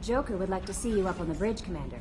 Joker would like to see you up on the bridge, Commander.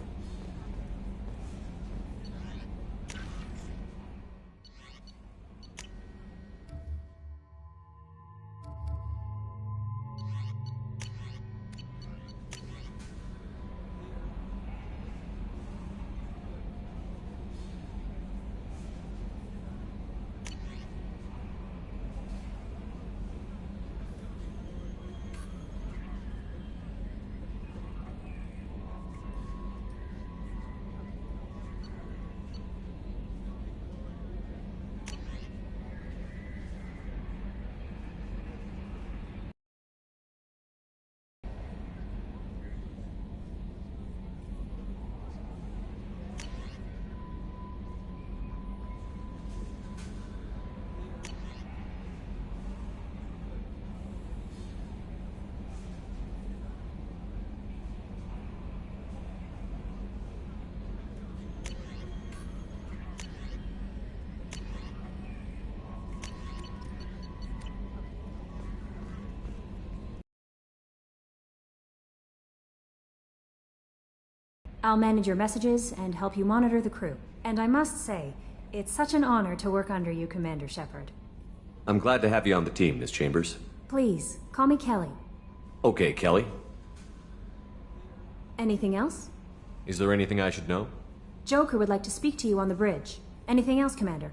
I'll manage your messages and help you monitor the crew. And I must say, it's such an honor to work under you, Commander Shepard. I'm glad to have you on the team, Miss Chambers. Please, call me Kelly. Okay, Kelly. Anything else? Is there anything I should know? Joker would like to speak to you on the bridge. Anything else, Commander?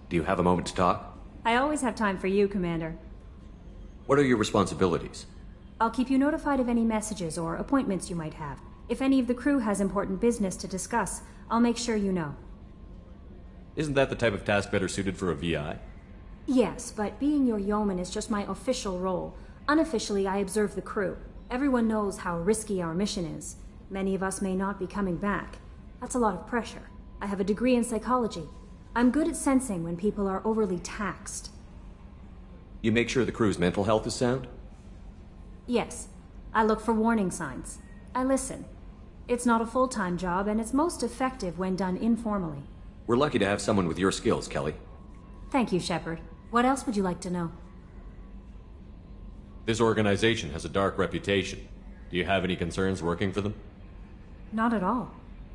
Do you have a moment to talk? I always have time for you, Commander. What are your responsibilities? I'll keep you notified of any messages or appointments you might have. If any of the crew has important business to discuss, I'll make sure you know. Isn't that the type of task better suited for a VI? Yes, but being your yeoman is just my official role. Unofficially, I observe the crew. Everyone knows how risky our mission is. Many of us may not be coming back. That's a lot of pressure. I have a degree in psychology. I'm good at sensing when people are overly taxed. You make sure the crew's mental health is sound? Yes. I look for warning signs. I listen. It's not a full-time job, and it's most effective when done informally. We're lucky to have someone with your skills, Kelly. Thank you, Shepard. What else would you like to know? This organization has a dark reputation. Do you have any concerns working for them? Not at all.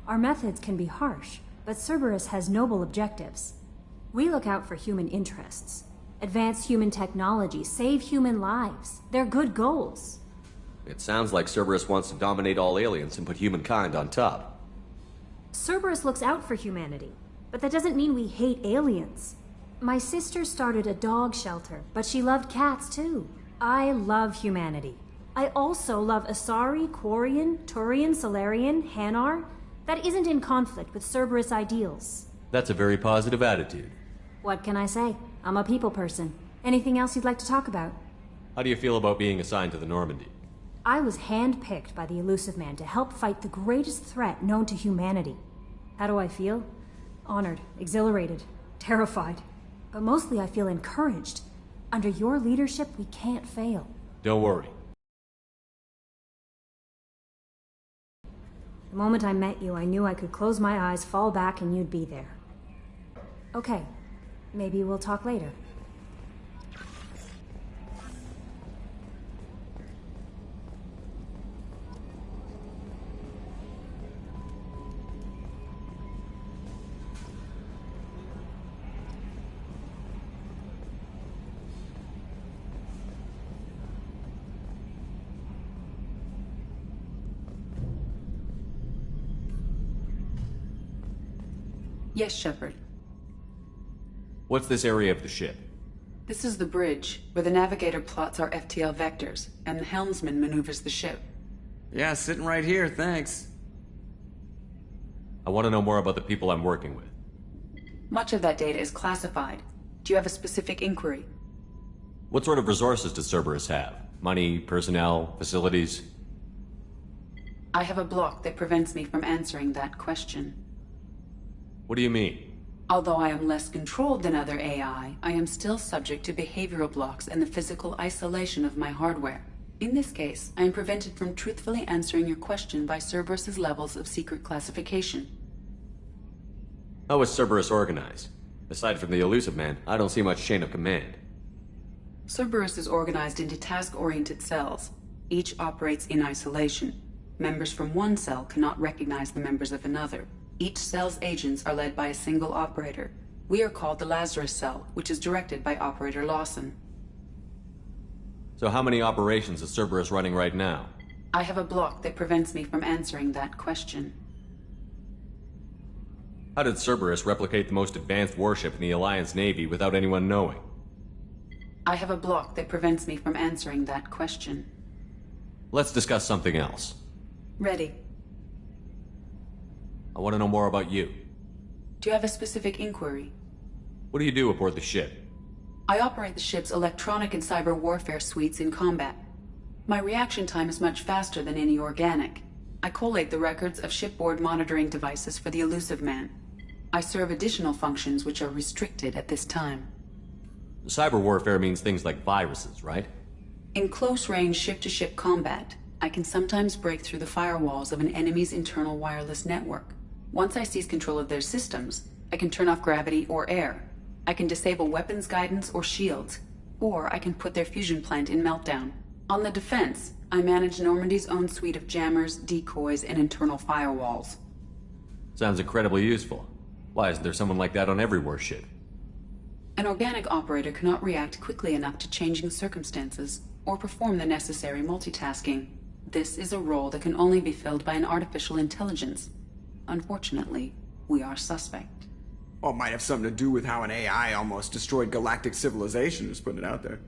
Our methods can be harsh, but Cerberus has noble objectives. We look out for human interests. Advance human technology, save human lives. They're good goals. It sounds like Cerberus wants to dominate all aliens and put humankind on top. Cerberus looks out for humanity, but that doesn't mean we hate aliens. My sister started a dog shelter, but she loved cats too. I love humanity. I also love Asari, Quarian, Turian, Solarian, Hanar. That isn't in conflict with Cerberus ideals. That's a very positive attitude. What can I say? I'm a people person. Anything else you'd like to talk about? How do you feel about being assigned to the Normandy? I was handpicked by the Illusive Man to help fight the greatest threat known to humanity. How do I feel? Honored, exhilarated, terrified. But mostly I feel encouraged. Under your leadership, we can't fail. Don't worry. The moment I met you, I knew I could close my eyes, fall back, and you'd be there. Okay, maybe we'll talk later. Yes, Shepard. What's this area of the ship? This is the bridge, where the navigator plots our FTL vectors, and the helmsman maneuvers the ship. Yeah, sitting right here, thanks. I want to know more about the people I'm working with. Much of that data is classified. Do you have a specific inquiry? What sort of resources does Cerberus have? Money, personnel, facilities? I have a block that prevents me from answering that question. What do you mean? Although I am less controlled than other AI, I am still subject to behavioral blocks and the physical isolation of my hardware. In this case, I am prevented from truthfully answering your question by Cerberus's levels of secret classification. How is Cerberus organized? Aside from the Elusive Man, I don't see much chain of command. Cerberus is organized into task-oriented cells. Each operates in isolation. Members from one cell cannot recognize the members of another. Each cell's agents are led by a single operator. We are called the Lazarus Cell, which is directed by Operator Lawson. So how many operations is Cerberus running right now? I have a block that prevents me from answering that question. How did Cerberus replicate the most advanced warship in the Alliance Navy without anyone knowing? I have a block that prevents me from answering that question. Let's discuss something else. Ready. I want to know more about you. Do you have a specific inquiry? What do you do aboard the ship? I operate the ship's electronic and cyber warfare suites in combat. My reaction time is much faster than any organic. I collate the records of shipboard monitoring devices for the Elusive Man. I serve additional functions which are restricted at this time. Cyber warfare means things like viruses, right? In close-range ship-to-ship combat, I can sometimes break through the firewalls of an enemy's internal wireless network. Once I seize control of their systems, I can turn off gravity or air. I can disable weapons guidance or shields, or I can put their fusion plant in meltdown. On the defense, I manage Normandy's own suite of jammers, decoys, and internal firewalls. Sounds incredibly useful. Why isn't there someone like that on every warship? An organic operator cannot react quickly enough to changing circumstances, or perform the necessary multitasking. This is a role that can only be filled by an artificial intelligence. Unfortunately, we are suspect. Well, it might have something to do with how an AI almost destroyed galactic civilization, just putting it out there.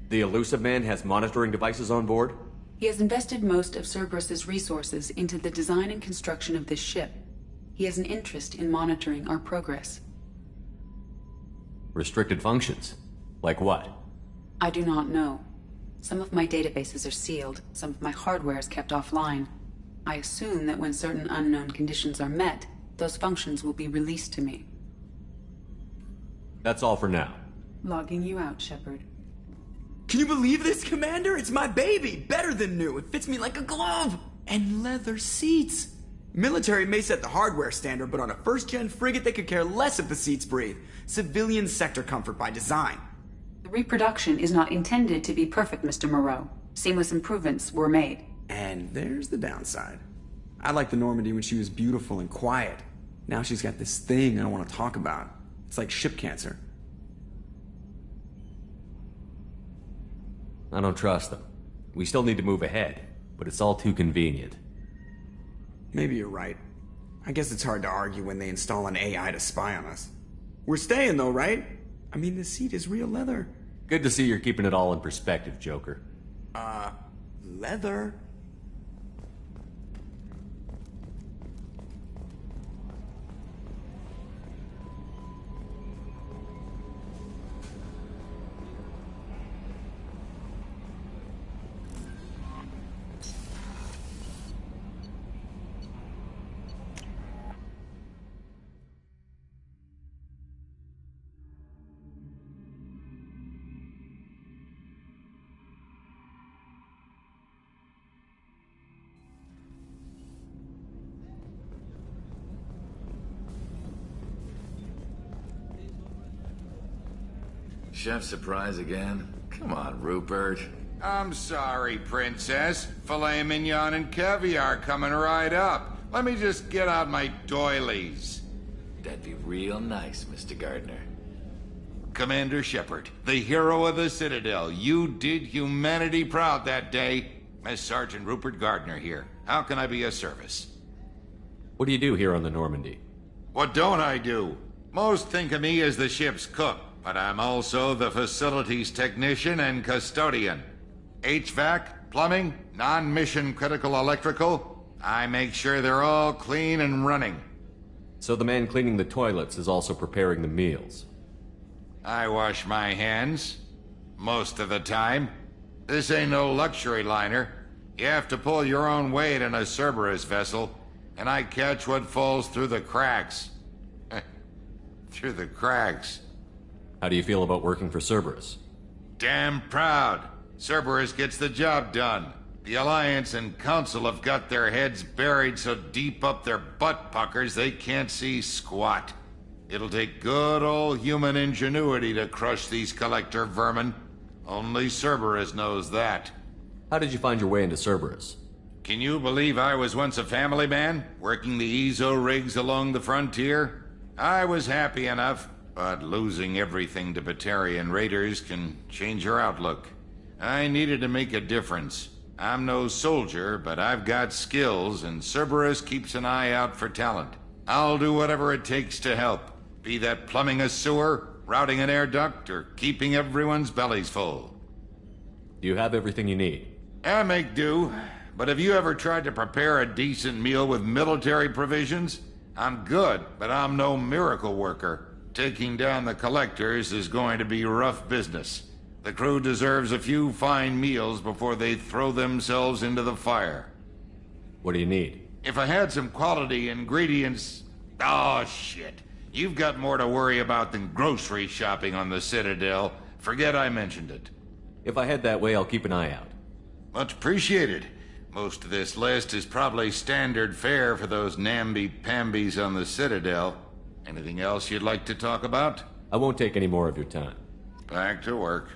The Elusive Man has monitoring devices on board? He has invested most of Cerberus's resources into the design and construction of this ship. He has an interest in monitoring our progress. Restricted functions? Like what? I do not know. Some of my databases are sealed, some of my hardware is kept offline. I assume that when certain unknown conditions are met, those functions will be released to me. That's all for now. Logging you out, Shepard. Can you believe this, Commander? It's my baby! Better than new! It fits me like a glove! And leather seats! Military may set the hardware standard, but on a first-gen frigate they could care less if the seats breathe. Civilian sector comfort by design. The reproduction is not intended to be perfect, Mr. Moreau. Seamless improvements were made. And there's the downside. I liked the Normandy when she was beautiful and quiet. Now she's got this thing I don't want to talk about. It's like ship cancer. I don't trust them. We still need to move ahead, but it's all too convenient. Maybe you're right. I guess it's hard to argue when they install an AI to spy on us. We're staying though, right? I mean, the seat is real leather. Good to see you're keeping it all in perspective, Joker. Leather? Chef surprise again? Come on, Rupert. I'm sorry, Princess. Filet mignon and caviar coming right up. Let me just get out my doilies. That'd be real nice, Mr. Gardner. Commander Shepard, the hero of the Citadel. You did humanity proud that day. Miss Sergeant Rupert Gardner here. How can I be of service? What do you do here on the Normandy? What don't I do? Most think of me as the ship's cook, but I'm also the facilities technician and custodian. HVAC, plumbing, non-mission critical electrical. I make sure they're all clean and running. So the man cleaning the toilets is also preparing the meals. I wash my hands. Most of the time. This ain't no luxury liner. You have to pull your own weight in a Cerberus vessel, and I catch what falls through the cracks. through the cracks. How do you feel about working for Cerberus? Damn proud. Cerberus gets the job done. The Alliance and Council have got their heads buried so deep up their butt puckers they can't see squat. It'll take good old human ingenuity to crush these collector vermin. Only Cerberus knows that. How did you find your way into Cerberus? Can you believe I was once a family man, working the EZO rigs along the frontier? I was happy enough, but losing everything to Batarian raiders can change your outlook. I needed to make a difference. I'm no soldier, but I've got skills, and Cerberus keeps an eye out for talent. I'll do whatever it takes to help, be that plumbing a sewer, routing an air duct, or keeping everyone's bellies full. Do you have everything you need? I make do, but have you ever tried to prepare a decent meal with military provisions? I'm good, but I'm no miracle worker. Taking down the collectors is going to be rough business. The crew deserves a few fine meals before they throw themselves into the fire. What do you need? If I had some quality ingredients... Oh, shit. You've got more to worry about than grocery shopping on the Citadel. Forget I mentioned it. If I head that way, I'll keep an eye out. Much appreciated. Most of this list is probably standard fare for those namby-pambies on the Citadel. Anything else you'd like to talk about? I won't take any more of your time. Back to work.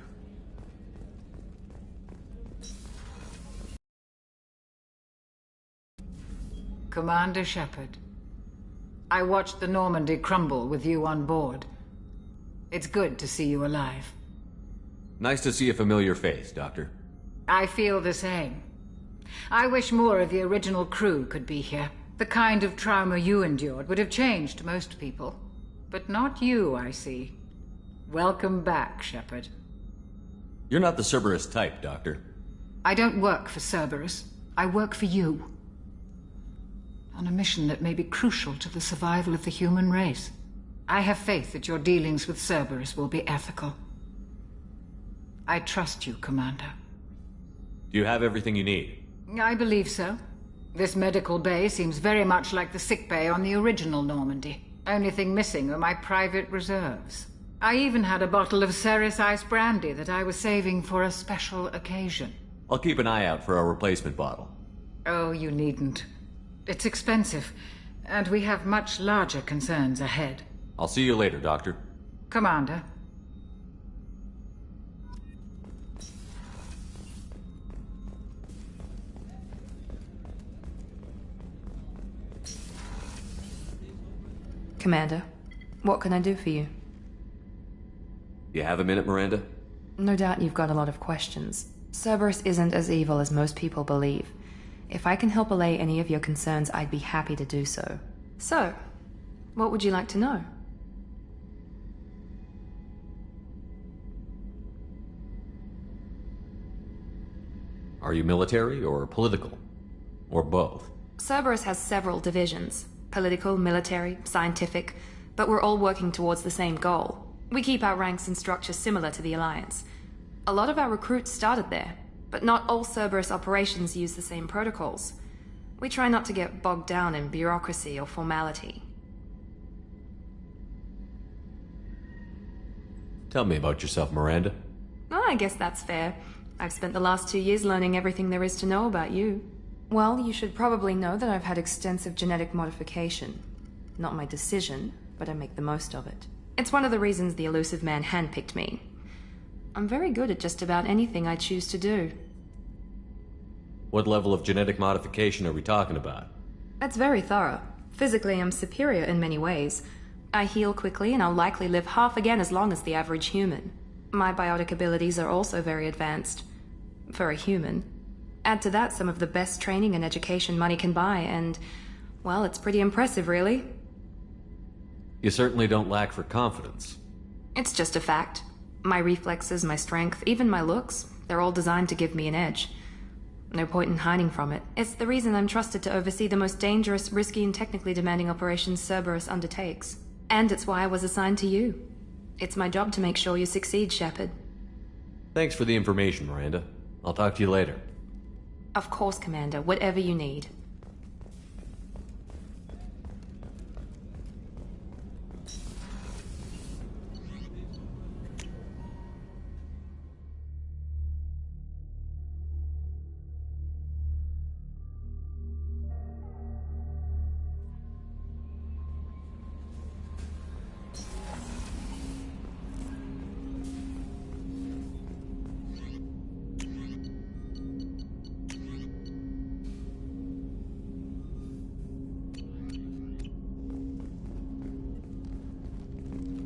Commander Shepard, I watched the Normandy crumble with you on board. It's good to see you alive. Nice to see a familiar face, Doctor. I feel the same. I wish more of the original crew could be here. The kind of trauma you endured would have changed most people. But not you, I see. Welcome back, Shepard. You're not the Cerberus type, Doctor. I don't work for Cerberus. I work for you. On a mission that may be crucial to the survival of the human race. I have faith that your dealings with Cerberus will be ethical. I trust you, Commander. Do you have everything you need? I believe so. This medical bay seems very much like the sick bay on the original Normandy. Only thing missing are my private reserves. I even had a bottle of Ceres Ice brandy that I was saving for a special occasion. I'll keep an eye out for a replacement bottle. Oh, you needn't. It's expensive, and we have much larger concerns ahead. I'll see you later, Doctor. Commander. Commander, what can I do for you? You have a minute, Miranda? No doubt you've got a lot of questions. Cerberus isn't as evil as most people believe. If I can help allay any of your concerns, I'd be happy to do so. So, what would you like to know? Are you military or political? Or both? Cerberus has several divisions. Political, military, scientific, but we're all working towards the same goal. We keep our ranks and structure similar to the Alliance. A lot of our recruits started there, but not all Cerberus operations use the same protocols. We try not to get bogged down in bureaucracy or formality. Tell me about yourself, Miranda. Oh, I guess that's fair. I've spent the last 2 years learning everything there is to know about you. Well, you should probably know that I've had extensive genetic modification. Not my decision, but I make the most of it. It's one of the reasons the Elusive Man handpicked me. I'm very good at just about anything I choose to do. What level of genetic modification are we talking about? That's very thorough. Physically, I'm superior in many ways. I heal quickly, and I'll likely live half again as long as the average human. My biotic abilities are also very advanced. For a human. Add to that some of the best training and education money can buy, and, well, it's pretty impressive, really. You certainly don't lack for confidence. It's just a fact. My reflexes, my strength, even my looks, they're all designed to give me an edge. No point in hiding from it. It's the reason I'm trusted to oversee the most dangerous, risky, and technically demanding operations Cerberus undertakes. And it's why I was assigned to you. It's my job to make sure you succeed, Shepard. Thanks for the information, Miranda. I'll talk to you later. Of course, Commander. Whatever you need.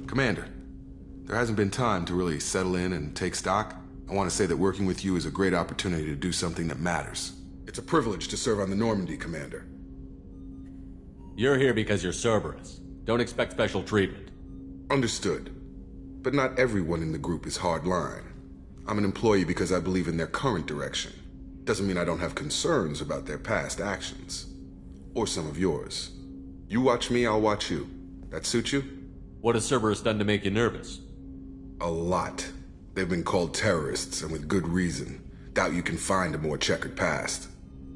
Commander, there hasn't been time to really settle in and take stock. I want to say that working with you is a great opportunity to do something that matters. It's a privilege to serve on the Normandy, Commander. You're here because you're Cerberus. Don't expect special treatment. Understood. But not everyone in the group is hardline. I'm an employee because I believe in their current direction. Doesn't mean I don't have concerns about their past actions. Or some of yours. You watch me, I'll watch you. That suit you? What has Cerberus done to make you nervous? A lot. They've been called terrorists, and with good reason. Doubt you can find a more checkered past.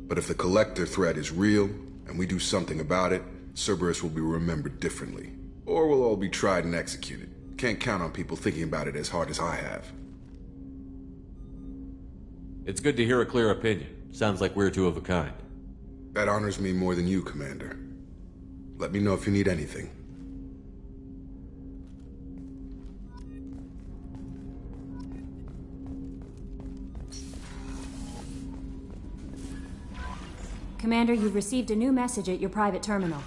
But if the Collector threat is real, and we do something about it, Cerberus will be remembered differently. Or we'll all be tried and executed. Can't count on people thinking about it as hard as I have. It's good to hear a clear opinion. Sounds like we're two of a kind. That honors me more than you, Commander. Let me know if you need anything. Commander, you've received a new message at your private terminal.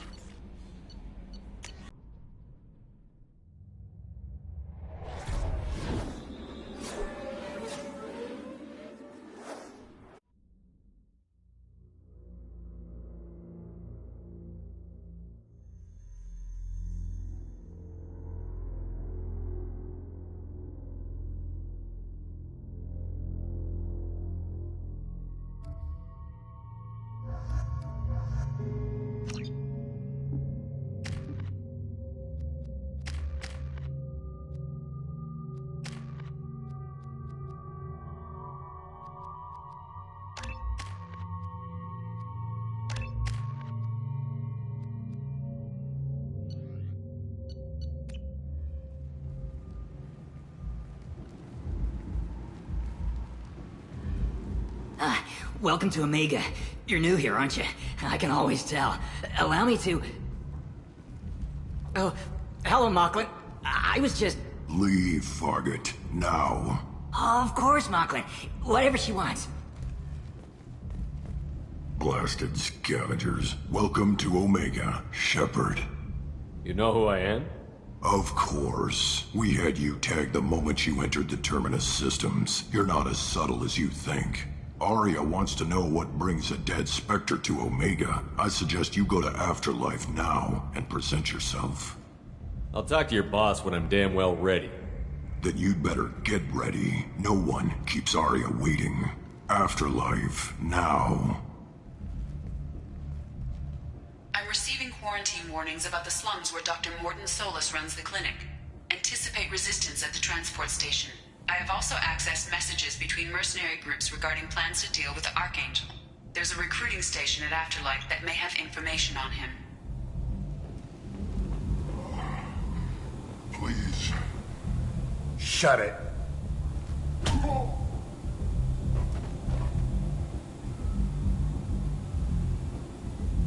Welcome to Omega. You're new here, aren't you? I can always tell. Allow me to... Oh, hello, Mocklin. I was just... Leave, Fargate. Now. Of course, Mocklin. Whatever she wants. Blasted scavengers. Welcome to Omega, Shepard. You know who I am? Of course. We had you tagged the moment you entered the Terminus systems. You're not as subtle as you think. Aria wants to know what brings a dead Spectre to Omega. I suggest you go to Afterlife now and present yourself. I'll talk to your boss when I'm damn well ready. Then you'd better get ready. No one keeps Aria waiting. Afterlife now. I'm receiving quarantine warnings about the slums where Dr. Morton Solus runs the clinic. Anticipate resistance at the transport station. I have also accessed messages between mercenary groups regarding plans to deal with the Archangel. There's a recruiting station at Afterlife that may have information on him. Please. Shut it.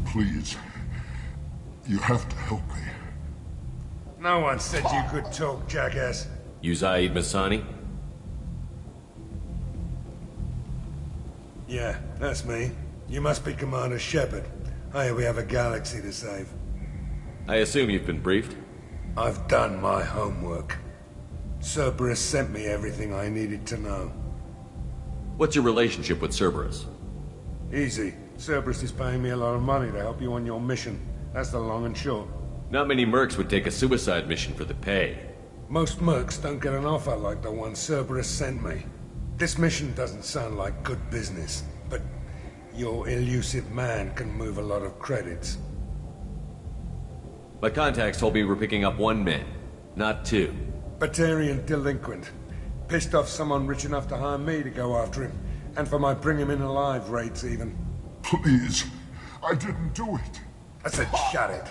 Please. You have to help me. No one said you could talk, jackass. You Zaid Masani? Yeah, that's me. You must be Commander Shepard. Hey, we have a galaxy to save. I assume you've been briefed? I've done my homework. Cerberus sent me everything I needed to know. What's your relationship with Cerberus? Easy. Cerberus is paying me a lot of money to help you on your mission. That's the long and short. Not many mercs would take a suicide mission for the pay. Most mercs don't get an offer like the one Cerberus sent me. This mission doesn't sound like good business, but your elusive man can move a lot of credits. My contacts told me we're picking up one man, not two. Batarian delinquent. Pissed off someone rich enough to hire me to go after him, and for my bring him in alive rates even. Please. I didn't do it. I said shut it.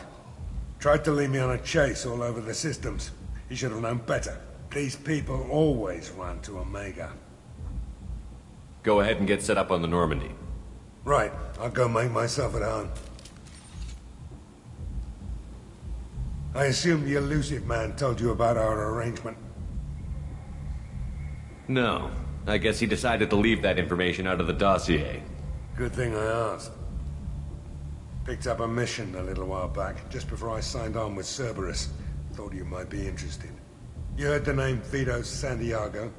Tried to lead me on a chase all over the systems. He should have known better. These people always run to Omega. Go ahead and get set up on the Normandy. Right, I'll go make myself at home. I assume the elusive man told you about our arrangement. No. I guess he decided to leave that information out of the dossier. Good thing I asked. Picked up a mission a little while back, just before I signed on with Cerberus. thought you might be interested. You heard the name Vito Santiago?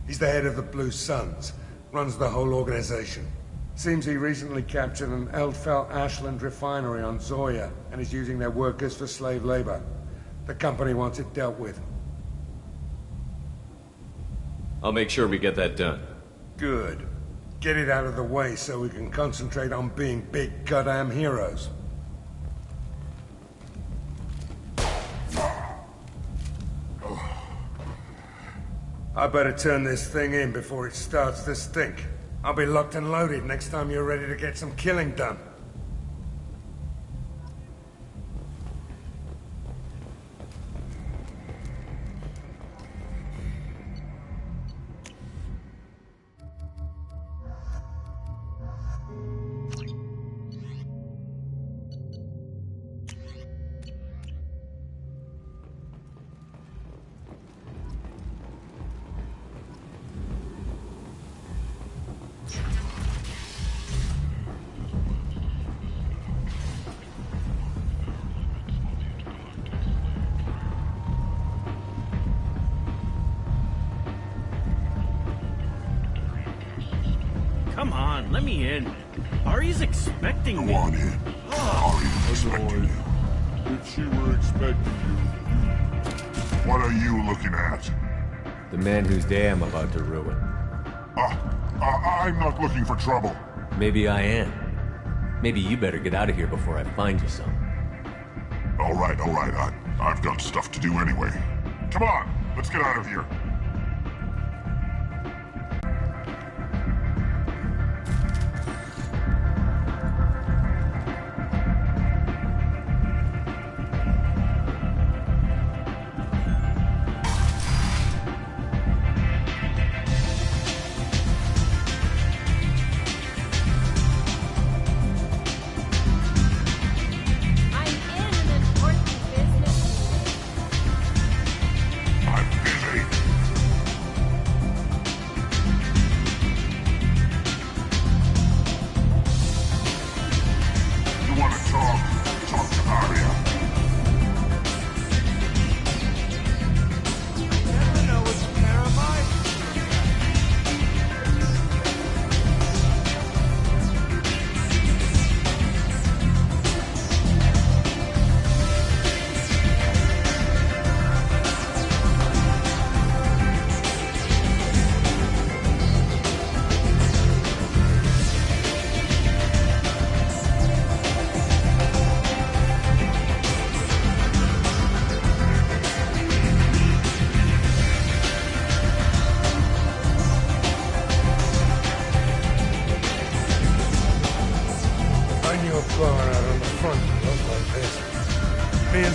He's the head of the Blue Suns, runs the whole organization. Seems he recently captured an Eldfell Ashland refinery on Zoya and is using their workers for slave labor. The company wants it dealt with. I'll make sure we get that done. Good. Get it out of the way so we can concentrate on being big goddamn heroes. I better turn this thing in before it starts to stink. I'll be locked and loaded next time you're ready to get some killing done. Come on, let me in. Ari's expecting me. Go on in. Ari's expecting you. If she were expecting you, What are you looking at? The man whose day I'm about to ruin. I'm not looking for trouble. Maybe I am. Maybe you better get out of here before I find you some. All right. I've got stuff to do anyway. Come on, let's get out of here.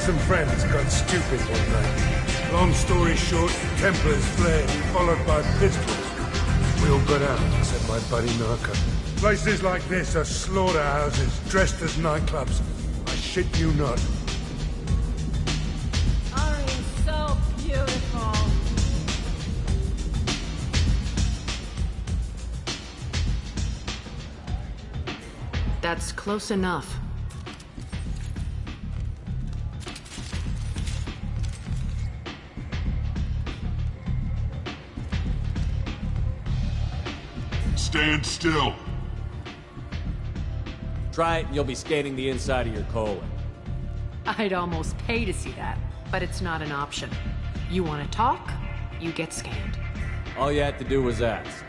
Some friends got stupid one night. Long story short, Templars fled, followed by pistols. We all got out, except my buddy Narco. Places like this are slaughterhouses, dressed as nightclubs. I shit you not. Ari is so beautiful. That's close enough. Stand still. Try it and you'll be scanning the inside of your colon. I'd almost pay to see that, but it's not an option. You want to talk, you get scanned. All you had to do was ask.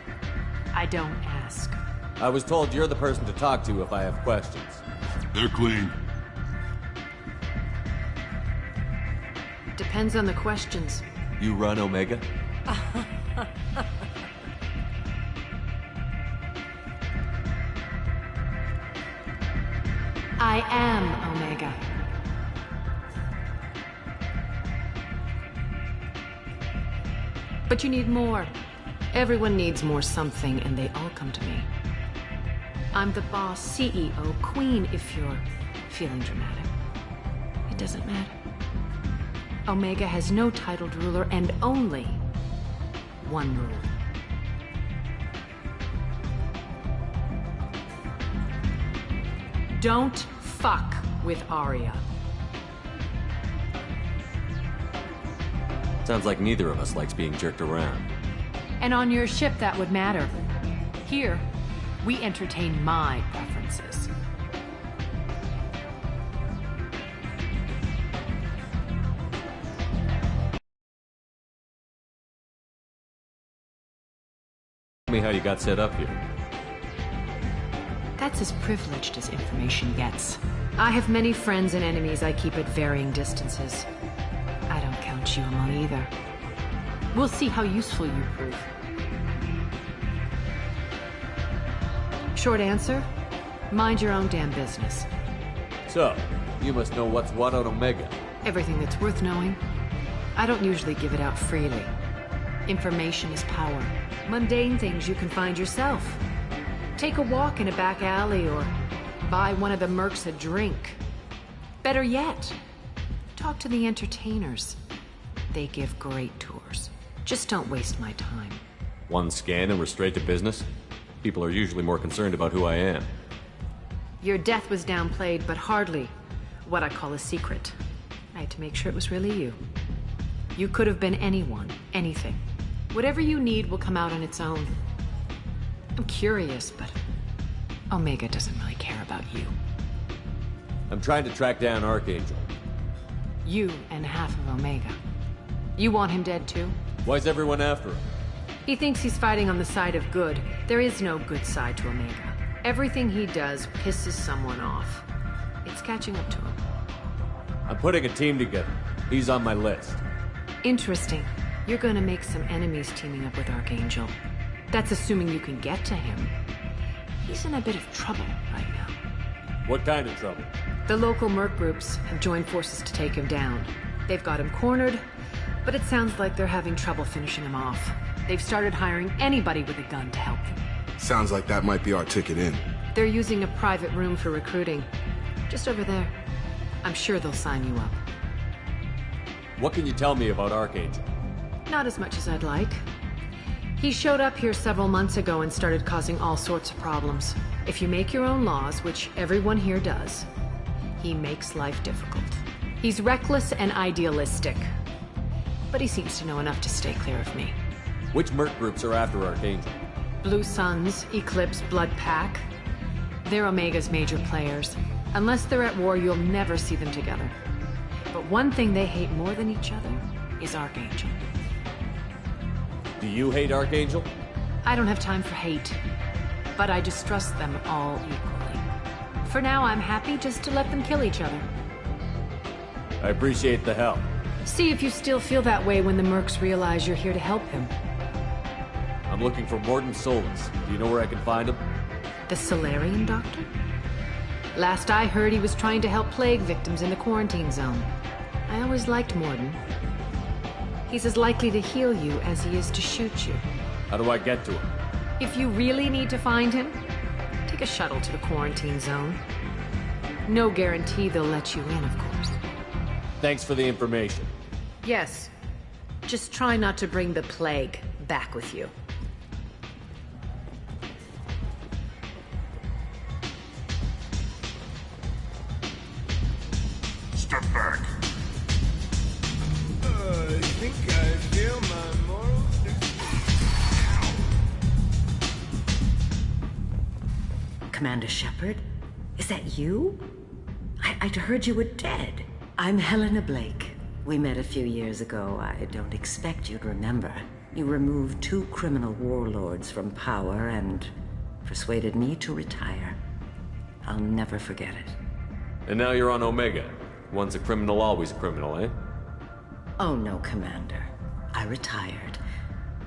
I don't ask. I was told you're the person to talk to if I have questions. They're clean. Depends on the questions. You run Omega? I am Omega. But you need more. Everyone needs more something, and they all come to me. I'm the boss, CEO, queen, if you're feeling dramatic. It doesn't matter. Omega has no titled ruler and only one rule. Don't fuck with Aria. Sounds like neither of us likes being jerked around. And on your ship, that would matter. Here, we entertain my preferences. Tell me how you got set up here. That's as privileged as information gets. I have many friends and enemies I keep at varying distances. I don't count you among either. We'll see how useful you prove. Short answer, mind your own damn business. So, you must know what's what on Omega. Everything that's worth knowing. I don't usually give it out freely. Information is power. Mundane things you can find yourself. Take a walk in a back alley or buy one of the mercs a drink. Better yet, talk to the entertainers. They give great tours. Just don't waste my time. One scan and we're straight to business? People are usually more concerned about who I am. Your death was downplayed, but hardly what I call a secret. I had to make sure it was really you. You could have been anyone, anything. Whatever you need will come out on its own. I'm curious, but Omega doesn't really care about you. I'm trying to track down Archangel. You and half of Omega. You want him dead too? Why's everyone after him? He thinks he's fighting on the side of good. There is no good side to Omega. Everything he does pisses someone off. It's catching up to him. I'm putting a team together. He's on my list. Interesting. You're gonna make some enemies teaming up with Archangel. That's assuming you can get to him. He's in a bit of trouble right now. What kind of trouble? The local merc groups have joined forces to take him down. They've got him cornered, but it sounds like they're having trouble finishing him off. They've started hiring anybody with a gun to help them. Sounds like that might be our ticket in. They're using a private room for recruiting. Just over there. I'm sure they'll sign you up. What can you tell me about Archangel? Not as much as I'd like. He showed up here several months ago and started causing all sorts of problems. If you make your own laws, which everyone here does, he makes life difficult. He's reckless and idealistic. But he seems to know enough to stay clear of me. Which merc groups are after Archangel? Blue Suns, Eclipse, Blood Pack. They're Omega's major players. Unless they're at war, you'll never see them together. But one thing they hate more than each other is Archangel. Do you hate Archangel? I don't have time for hate, but I distrust them all equally. For now, I'm happy just to let them kill each other. I appreciate the help. See if you still feel that way when the mercs realize you're here to help him. I'm looking for Mordin Solus. Do you know where I can find him? The Solarian doctor? Last I heard, he was trying to help plague victims in the quarantine zone. I always liked Mordin. He's as likely to heal you as he is to shoot you. How do I get to him? If you really need to find him, take a shuttle to the quarantine zone. No guarantee they'll let you in, of course. Thanks for the information. Yes. Just try not to bring the plague back with you. Step back. I think I feel my moral... Commander Shepard? Is that you? I'd heard you were dead. I'm Helena Blake. We met a few years ago. I don't expect you'd remember. You removed 2 criminal warlords from power and persuaded me to retire. I'll never forget it. And now you're on Omega. Once a criminal, always a criminal, eh? Oh no, Commander. I retired.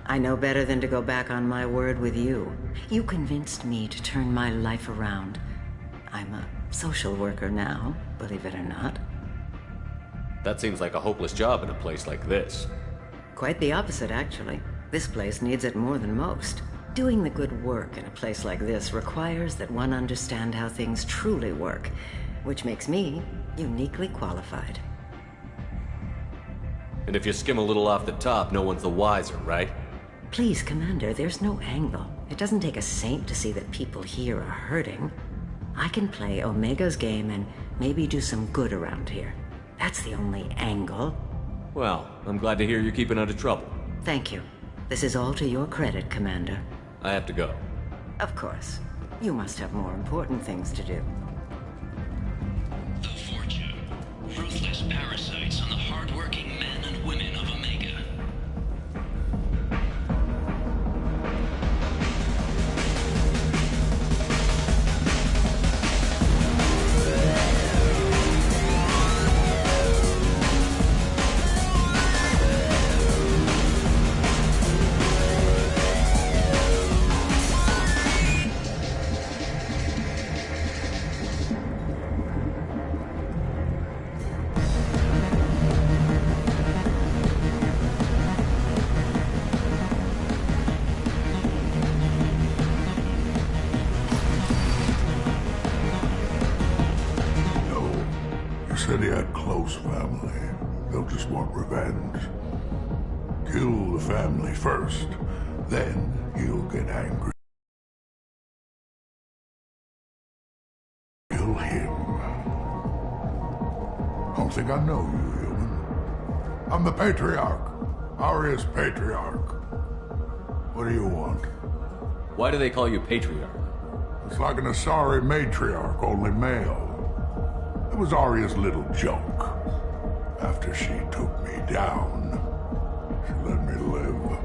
I know better than to go back on my word with you. You convinced me to turn my life around. I'm a social worker now, believe it or not. That seems like a hopeless job in a place like this. Quite the opposite, actually. This place needs it more than most. Doing the good work in a place like this requires that one understand how things truly work, which makes me uniquely qualified. And if you skim a little off the top, no one's the wiser, right? Please, Commander, there's no angle. It doesn't take a saint to see that people here are hurting. I can play Omega's game and maybe do some good around here. That's the only angle. Well, I'm glad to hear you're keeping out of trouble. Thank you. This is all to your credit, Commander. I have to go. Of course. You must have more important things to do. The Fortune. Ruthless parasites on the hard-working men and women of Omega. Said he had close family. They'll just want revenge. Kill the family first, then he'll get angry. Kill him. Don't think I know you, human. I'm the Patriarch. Aria's Patriarch. What do you want? Why do they call you Patriarch? It's like an Asari matriarch, only male. It was Aria's little joke. After she took me down, she let me live.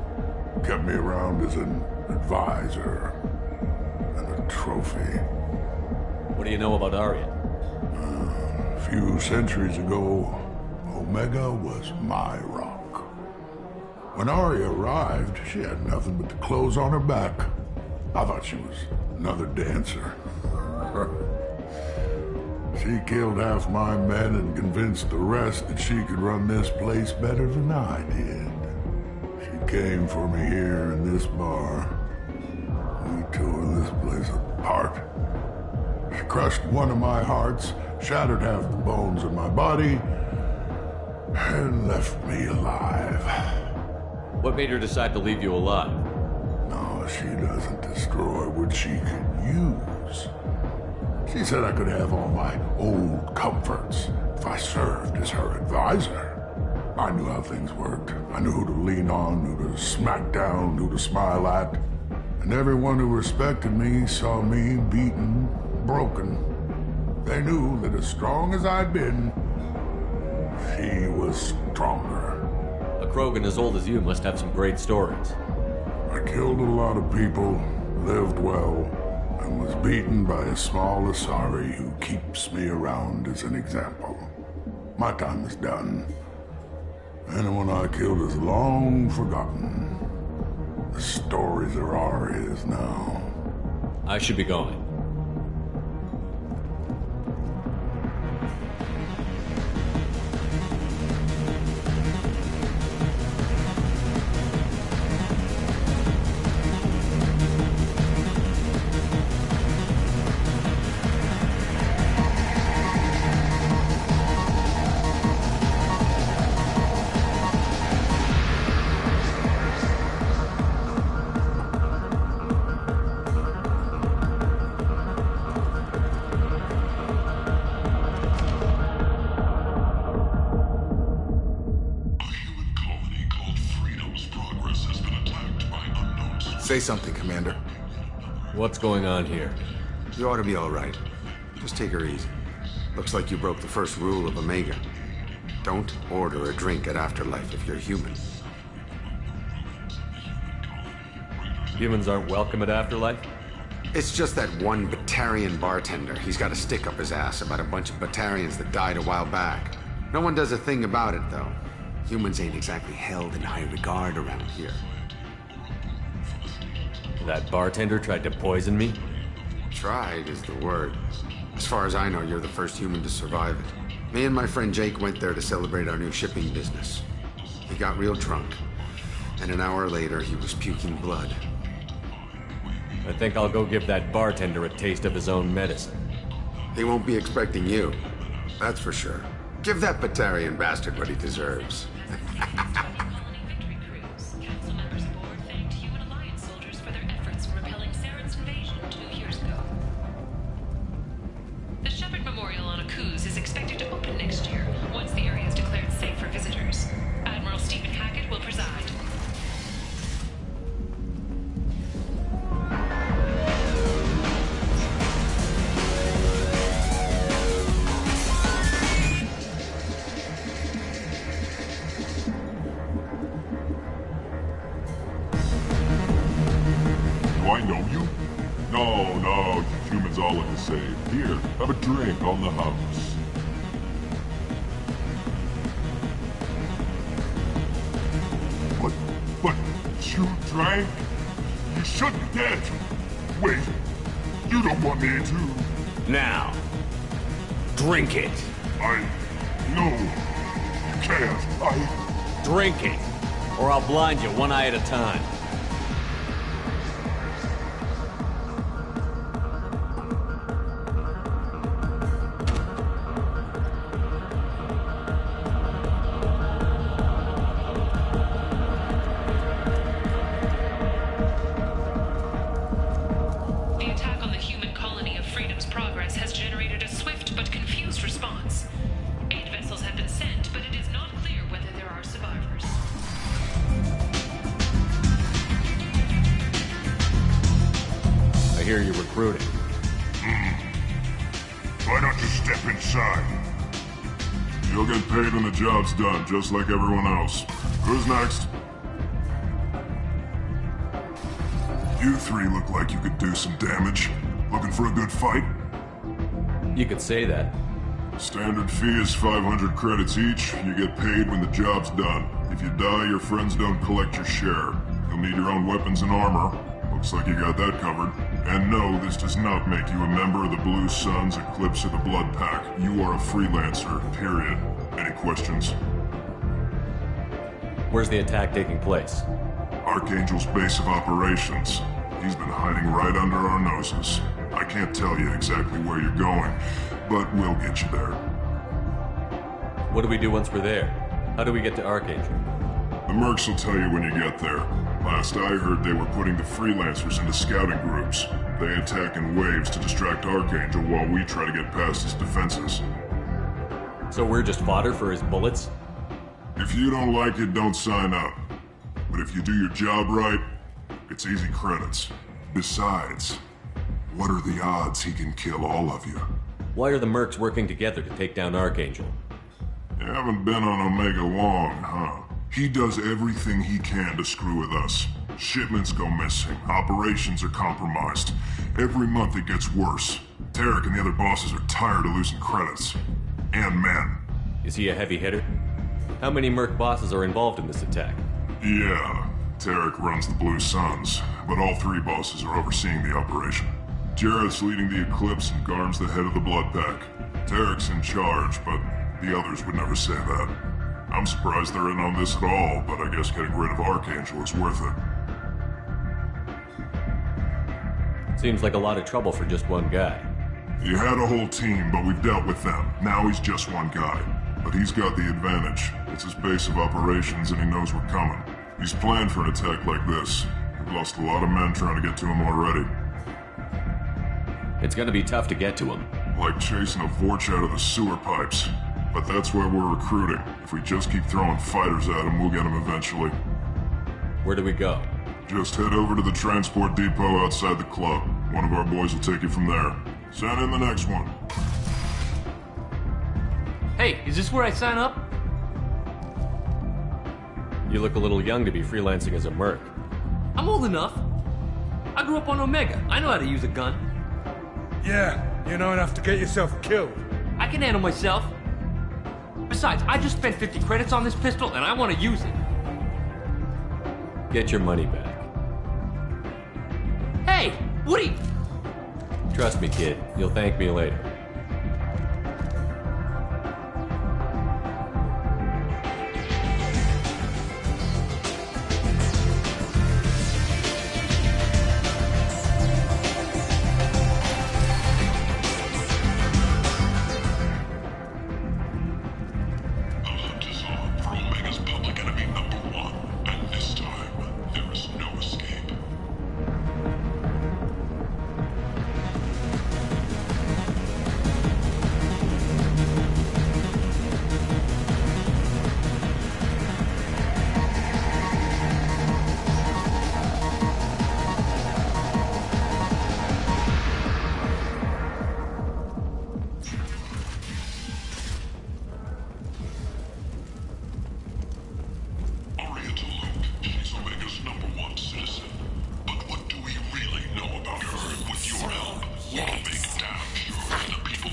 Kept me around as an advisor and a trophy. What do you know about Aria? A few centuries ago, Omega was my rock. When Aria arrived, she had nothing but the clothes on her back. I thought she was another dancer. She killed half my men and convinced the rest that she could run this place better than I did. She came for me here in this bar. We tore this place apart. She crushed one of my hearts, shattered half the bones in my body, and left me alive. What made her decide to leave you alive? No, she doesn't destroy what she can use. She said I could have all my old comforts if I served as her advisor. I knew how things worked. I knew who to lean on, who to smack down, who to smile at. And everyone who respected me saw me beaten, broken. They knew that as strong as I'd been, she was stronger. A Krogan as old as you must have some great stories. I killed a lot of people, lived well, and was beaten by a small Asari who keeps me around as an example. My time is done. Anyone I killed is long forgotten. The stories are Aria's now. I should be going. Say something, Commander. What's going on here? You ought to be all right. Just take her easy. Looks like you broke the first rule of Omega. Don't order a drink at Afterlife if you're human. Humans aren't welcome at Afterlife? It's just that one Batarian bartender. He's got a stick up his ass about a bunch of Batarians that died a while back. No one does a thing about it, though. Humans ain't exactly held in high regard around here. That bartender tried to poison me? Tried is the word. As far as I know, you're the first human to survive it. Me and my friend Jake went there to celebrate our new shipping business. He got real drunk, and an hour later he was puking blood. I think I'll go give that bartender a taste of his own medicine. He won't be expecting you. That's for sure. Give that Batarian bastard what he deserves. Here, have a drink on the house. But you drank? You shouldn't get. Wait, you don't want me to. Now, drink it. No, you can't. Drink it, or I'll blind you one eye at a time. The attack on the human colony of Freedom's Progress has generated a swift but confused response. 8 vessels have been sent, but it is not clear whether there are survivors. I hear you're recruiting. Why don't you step inside? You'll get paid when the job's done, just like everyone else. Who's next? You three look like you could do some damage. Looking for a good fight? You could say that. Standard fee is 500 credits each. You get paid when the job's done. If you die, your friends don't collect your share. You'll need your own weapons and armor. Looks like you got that covered. And no, this does not make you a member of the Blue Suns, Eclipse, or the Blood Pack. You are a freelancer, period. Any questions? Where's the attack taking place? Archangel's base of operations. He's been hiding right under our noses. I can't tell you exactly where you're going, but we'll get you there. What do we do once we're there? How do we get to Archangel? The mercs will tell you when you get there. Last I heard, they were putting the freelancers into scouting groups. They attack in waves to distract Archangel while we try to get past his defenses. So we're just fodder for his bullets? If you don't like it, don't sign up. But if you do your job right, it's easy credits. Besides, what are the odds he can kill all of you? Why are the mercs working together to take down Archangel? You haven't been on Omega long, huh? He does everything he can to screw with us. Shipments go missing, operations are compromised. Every month it gets worse. Tarek and the other bosses are tired of losing credits. And men. Is he a heavy hitter? How many merc bosses are involved in this attack? Yeah, Tarek runs the Blue Suns, but all 3 bosses are overseeing the operation. Jareth's leading the Eclipse and Garm's the head of the Blood Pack. Tarek's in charge, but the others would never say that. I'm surprised they're in on this at all, but I guess getting rid of Archangel is worth it. Seems like a lot of trouble for just one guy. He had a whole team, but we've dealt with them. Now he's just one guy. But he's got the advantage. It's his base of operations and he knows we're coming. He's planned for an attack like this. We've lost a lot of men trying to get to him already. It's gonna be tough to get to him. Like chasing a Vorch out of the sewer pipes. But that's why we're recruiting. If we just keep throwing fighters at him, we'll get him eventually. Where do we go? Just head over to the transport depot outside the club. One of our boys will take you from there. Send in the next one. Hey, is this where I sign up? You look a little young to be freelancing as a merc. I'm old enough. I grew up on Omega. I know how to use a gun. Yeah, you know enough to get yourself killed. I can handle myself. Besides, I just spent 50 credits on this pistol and I want to use it. Get your money back. Hey, what are you... Trust me, kid. You'll thank me later.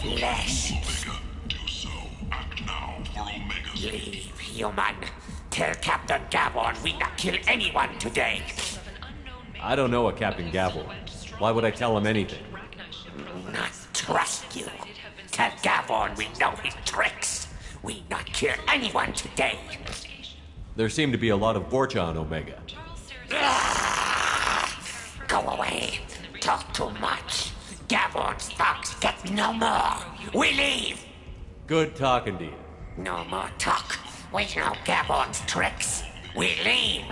flesh. Leave, human. Tell Captain Gavon we not kill anyone today. I don't know a Captain Gavel. Why would I tell him anything? Not trust you. Tell Gavon we know his tricks. We not kill anyone today. There seem to be a lot of Vorcha on Omega. Go away. Talk too much. Gavon's thugs get no more. We leave. Good talking to you. No more talk. We know Gavon's tricks. We leave.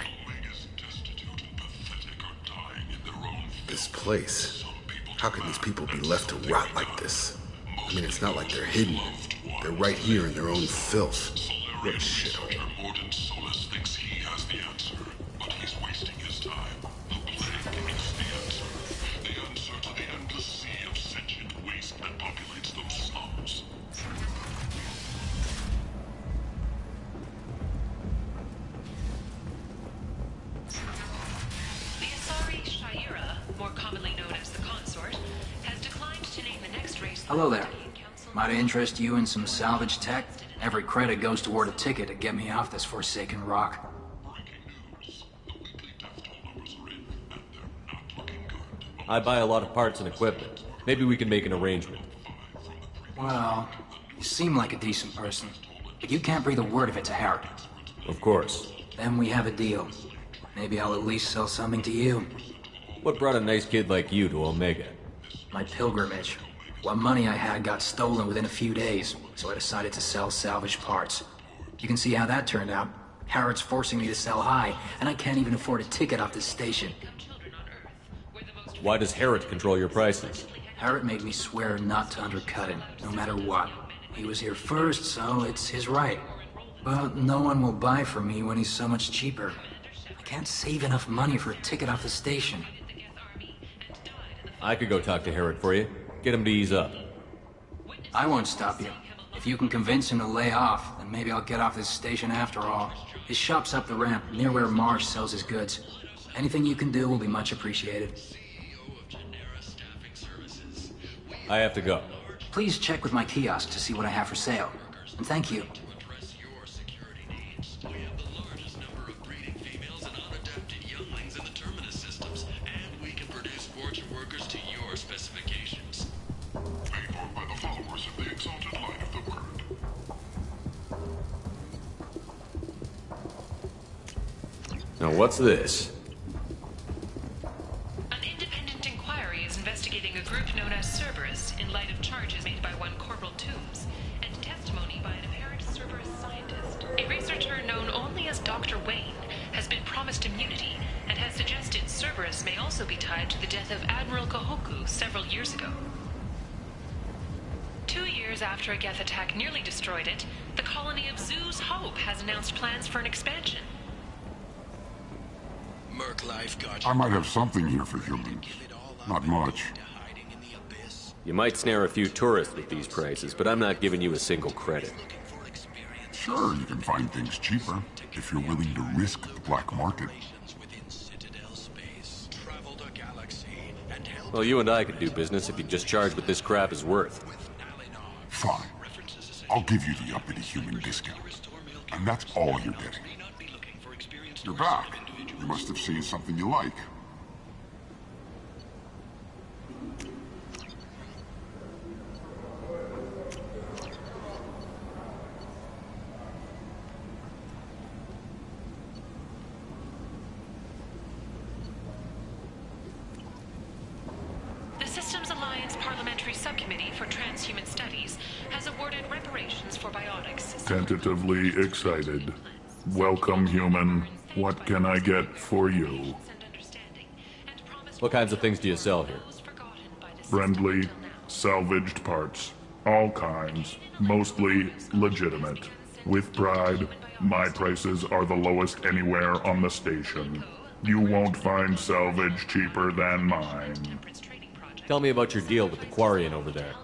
This place. How can these people be left to rot like this? I mean, it's not like they're hidden. They're right here in their own filth. What a shithole. Warden Solus thinks he has the answer, but he's wasting his time. The plague is the answer. The answer to the endless sea of sentient waste that populates those slums. The Asari Shaira, more commonly known as the Consort, has declined to name the next race. Hello there. Might I interest you in some salvage tech? Every credit goes toward a ticket to get me off this forsaken rock. I buy a lot of parts and equipment. Maybe we can make an arrangement. Well, you seem like a decent person, but you can't breathe a word of it to Harrod. Of course. Then we have a deal. Maybe I'll at least sell something to you. What brought a nice kid like you to Omega? My pilgrimage. What money I had got stolen within a few days, so I decided to sell salvaged parts. You can see how that turned out. Harrod's forcing me to sell high, and I can't even afford a ticket off this station. Why does Harrod control your prices? Harrod made me swear not to undercut him, no matter what. He was here first, so it's his right. But no one will buy from me when he's so much cheaper. I can't save enough money for a ticket off the station. I could go talk to Harrod for you. Get him to ease up. I won't stop you. If you can convince him to lay off, then maybe I'll get off this station after all. His shop's up the ramp, near where Marsh sells his goods. Anything you can do will be much appreciated. I have to go. Please check with my kiosk to see what I have for sale. And thank you. Now what's this? An independent inquiry is investigating a group known as Cerberus in light of charges made by one Corporal Toombs and testimony by an apparent Cerberus scientist. A researcher known only as Dr. Wayne has been promised immunity and has suggested Cerberus may also be tied to the death of Admiral Kahoku several years ago. 2 years after a Geth attack nearly destroyed it, the colony of Zeus Hope has announced plans for an expansion. I might have something here for humans. Not much. You might snare a few tourists with these prices, but I'm not giving you a single credit. Sure, you can find things cheaper, if you're willing to risk the black market. Well, you and I could do business if you just charge what this crap is worth. Fine. I'll give you the uppity human discount. And that's all you're getting. You're back. You must have seen something you like. The Systems Alliance Parliamentary Subcommittee for Transhuman Studies has awarded reparations for biotics. Tentatively excited. Welcome, human. What can I get for you? What kinds of things do you sell here? Friendly, salvaged parts. All kinds. Mostly legitimate. With pride, my prices are the lowest anywhere on the station. You won't find salvage cheaper than mine. Tell me about your deal with the Quarian over there.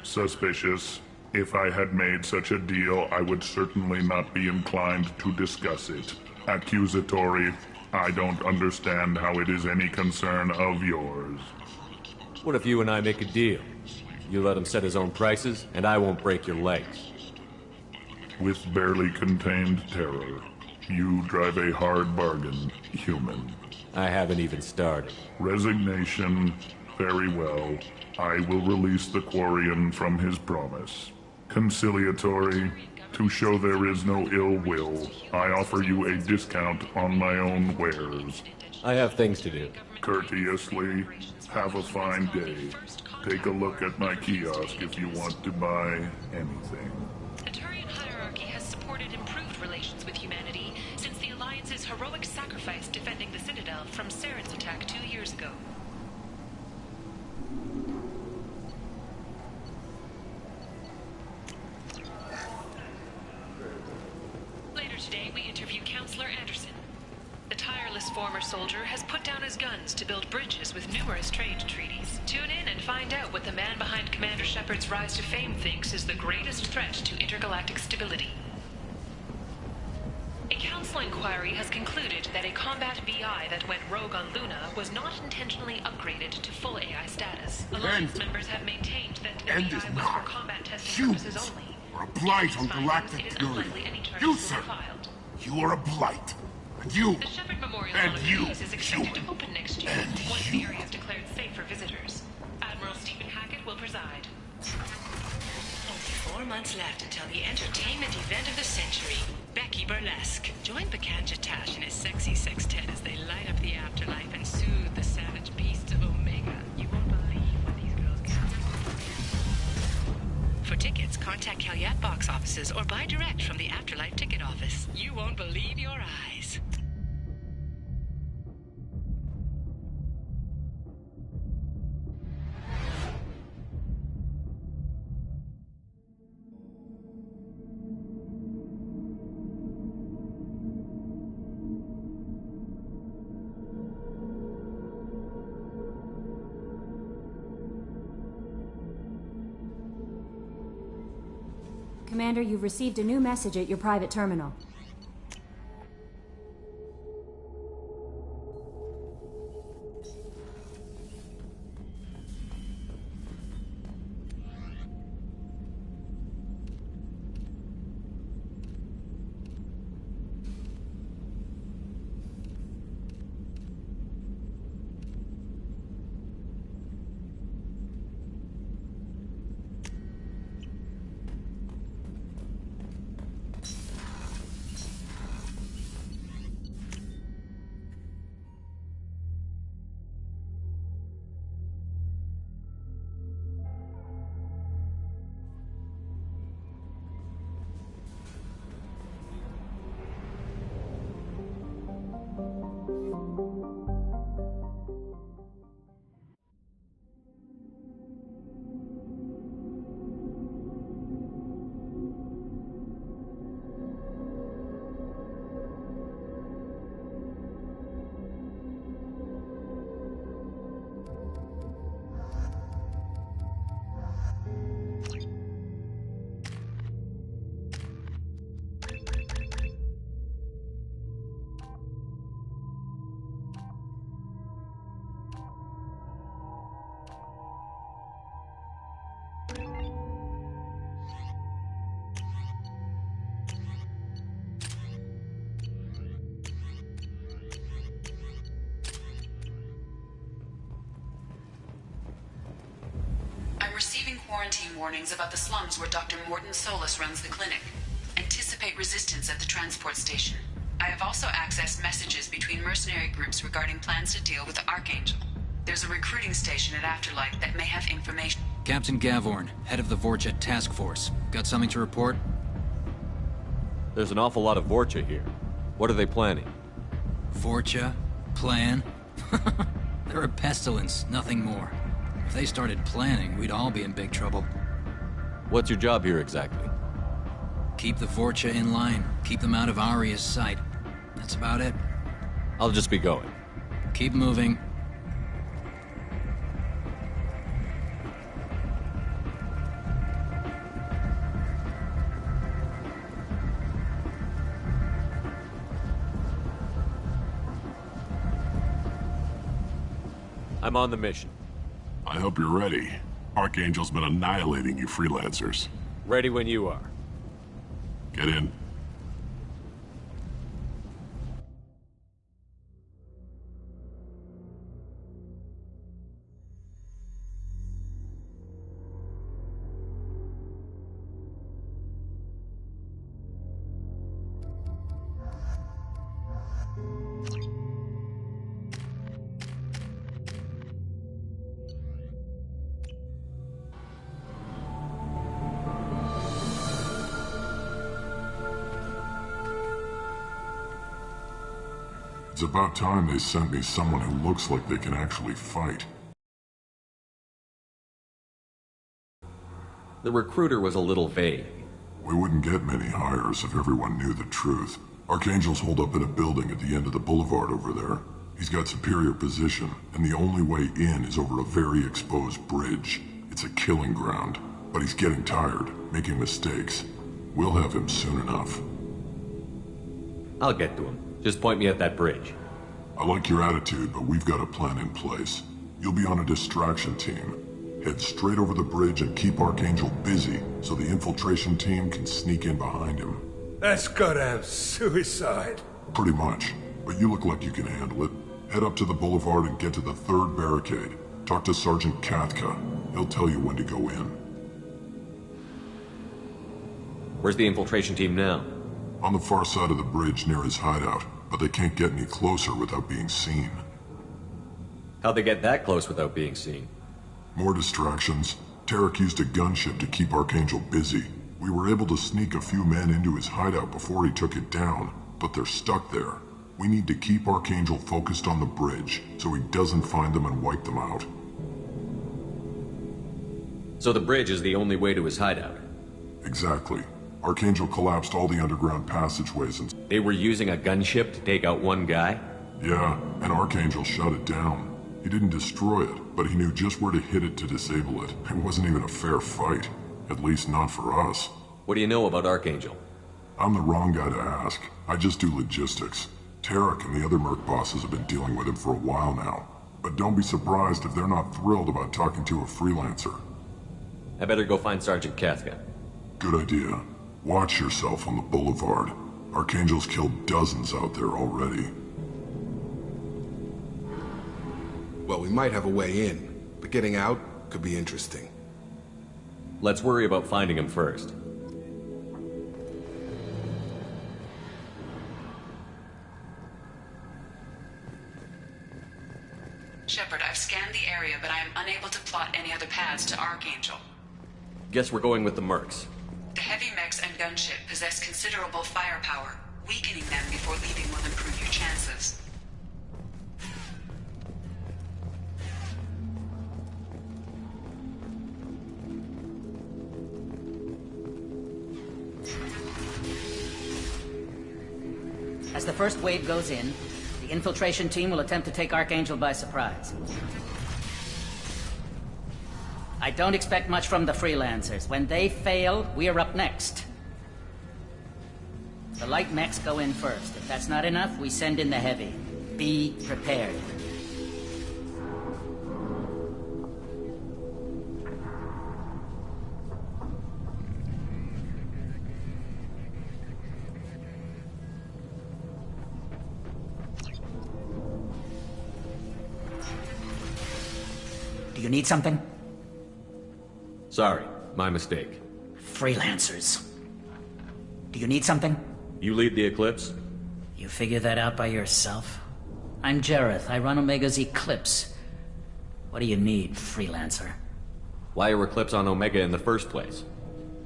Suspicious. If I had made such a deal, I would certainly not be inclined to discuss it. Accusatory. I don't understand how it is any concern of yours. What if you and I make a deal? You let him set his own prices, and I won't break your legs. With barely contained terror, you drive a hard bargain, human. I haven't even started. Resignation. Very well. I will release the Quarian from his promise. Conciliatory. To show there is no ill will, I offer you a discount on my own wares. I have things to do. Courteously, have a fine day. Take a look at my kiosk if you want to buy anything. The Turian hierarchy has supported improved relations with humanity since the Alliance's heroic sacrifice defending the Citadel from Saren's attack 2 years ago. Later today, we interview Counselor Anderson. The tireless former soldier has put down his guns to build bridges with numerous trade treaties. Tune in and find out what the man behind Commander Shepard's rise to fame thinks is the greatest threat to intergalactic stability. A council inquiry has concluded that a combat BI that went rogue on Luna was not intentionally upgraded to full AI status. Alliance members have maintained that the BI was for combat testing purposes only. Or a blight on galactic purity. You, sir! You are a blight. And you! The Shepard Memorial and on you! is expected to open next year, once the area is declared safe for visitors. Admiral Stephen Hackett will preside. Only 4 months left until the entertainment event of the century, Becky Burlesque. Join Bakanja Tash and his sexy sextet as they light up the afterlife and soothe the savage beasts of Omega. You won't believe what these girls get. For tickets, contact Calyat box offices or buy direct from the Afterlife ticket office. You won't believe your eyes. Commander, you've received a new message at your private terminal. Receiving quarantine warnings about the slums where Dr. Morton Solus runs the clinic. Anticipate resistance at the transport station. I have also accessed messages between mercenary groups regarding plans to deal with the Archangel. There's a recruiting station at Afterlife that may have information. Captain Gavorn, head of the Vorcha Task Force. Got something to report? There's an awful lot of Vorcha here. What are they planning? Vorcha? Plan? They're a pestilence, nothing more. If they started planning, we'd all be in big trouble. What's your job here exactly? Keep the Vorcha in line. Keep them out of Aria's sight. That's about it. I'll just be going. Keep moving. I'm on the mission. I hope you're ready. Archangel's been annihilating you freelancers. Ready when you are. Get in. It's about time they sent me someone who looks like they can actually fight. The recruiter was a little vague. We wouldn't get many hires if everyone knew the truth. Archangel's holed up in a building at the end of the boulevard over there. He's got superior position, and the only way in is over a very exposed bridge. It's a killing ground, but he's getting tired, making mistakes. We'll have him soon enough. I'll get to him. Just point me at that bridge. I like your attitude, but we've got a plan in place. You'll be on a distraction team. Head straight over the bridge and keep Archangel busy so the infiltration team can sneak in behind him. That's goddamn suicide. Pretty much, but you look like you can handle it. Head up to the boulevard and get to the 3rd barricade. Talk to Sergeant Kathka. He'll tell you when to go in. Where's the infiltration team now? On the far side of the bridge near his hideout, but they can't get any closer without being seen. How'd they get that close without being seen? More distractions. Tarek used a gunship to keep Archangel busy. We were able to sneak a few men into his hideout before he took it down, but they're stuck there. We need to keep Archangel focused on the bridge, so he doesn't find them and wipe them out. So the bridge is the only way to his hideout? Exactly. Archangel collapsed all the underground passageways and... They were using a gunship to take out one guy? Yeah, and Archangel shut it down. He didn't destroy it, but he knew just where to hit it to disable it. It wasn't even a fair fight. At least not for us. What do you know about Archangel? I'm the wrong guy to ask. I just do logistics. Tarek and the other Merc bosses have been dealing with him for a while now. But don't be surprised if they're not thrilled about talking to a freelancer. I better go find Sergeant Kathka. Good idea. Watch yourself on the boulevard. Archangel's killed dozens out there already. Well, we might have a way in, but getting out could be interesting. Let's worry about finding him first. Shepard, I've scanned the area, but I am unable to plot any other paths to Archangel. Guess we're going with the Mercs. The heavy mechs and gunship possess considerable firepower. Weakening them before leaving will improve your chances. As the first wave goes in, the infiltration team will attempt to take Archangel by surprise. I don't expect much from the freelancers. When they fail, we're up next. The light mechs go in first. If that's not enough, we send in the heavy. Be prepared. Do you need something? Sorry, my mistake. Freelancers. Do you need something? You lead the Eclipse? You figure that out by yourself? I'm Jareth. I run Omega's Eclipse. What do you need, freelancer? Why are Eclipse on Omega in the first place?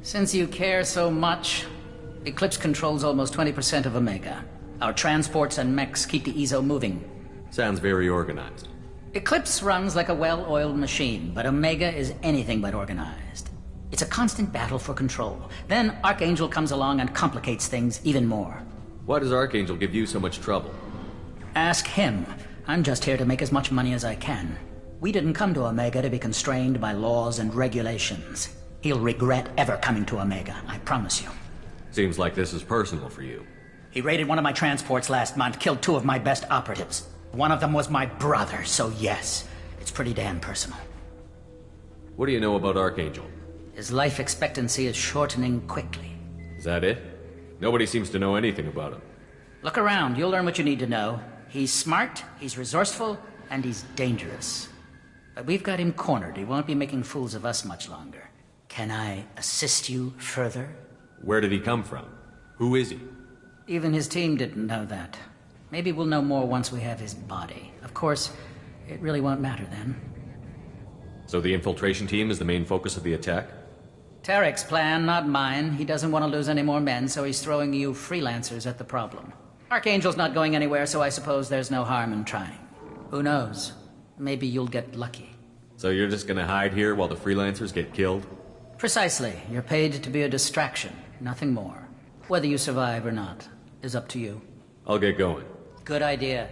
Since you care so much, Eclipse controls almost 20% of Omega. Our transports and mechs keep the EZO moving. Sounds very organized. Eclipse runs like a well-oiled machine, but Omega is anything but organized. It's a constant battle for control. Then Archangel comes along and complicates things even more. Why does Archangel give you so much trouble? Ask him. I'm just here to make as much money as I can. We didn't come to Omega to be constrained by laws and regulations. He'll regret ever coming to Omega, I promise you. Seems like this is personal for you. He raided one of my transports last month, killed 2 of my best operatives. One of them was my brother, so yes, it's pretty damn personal. What do you know about Archangel? His life expectancy is shortening quickly. Is that it? Nobody seems to know anything about him. Look around, you'll learn what you need to know. He's smart, he's resourceful, and he's dangerous. But we've got him cornered. He won't be making fools of us much longer. Can I assist you further? Where did he come from? Who is he? Even his team didn't know that. Maybe we'll know more once we have his body. Of course, it really won't matter then. So the infiltration team is the main focus of the attack? Tarek's plan, not mine. He doesn't want to lose any more men, so he's throwing you freelancers at the problem. Archangel's not going anywhere, so I suppose there's no harm in trying. Who knows? Maybe you'll get lucky. So you're just gonna hide here while the freelancers get killed? Precisely. You're paid to be a distraction, nothing more. Whether you survive or not is up to you. I'll get going. Good idea.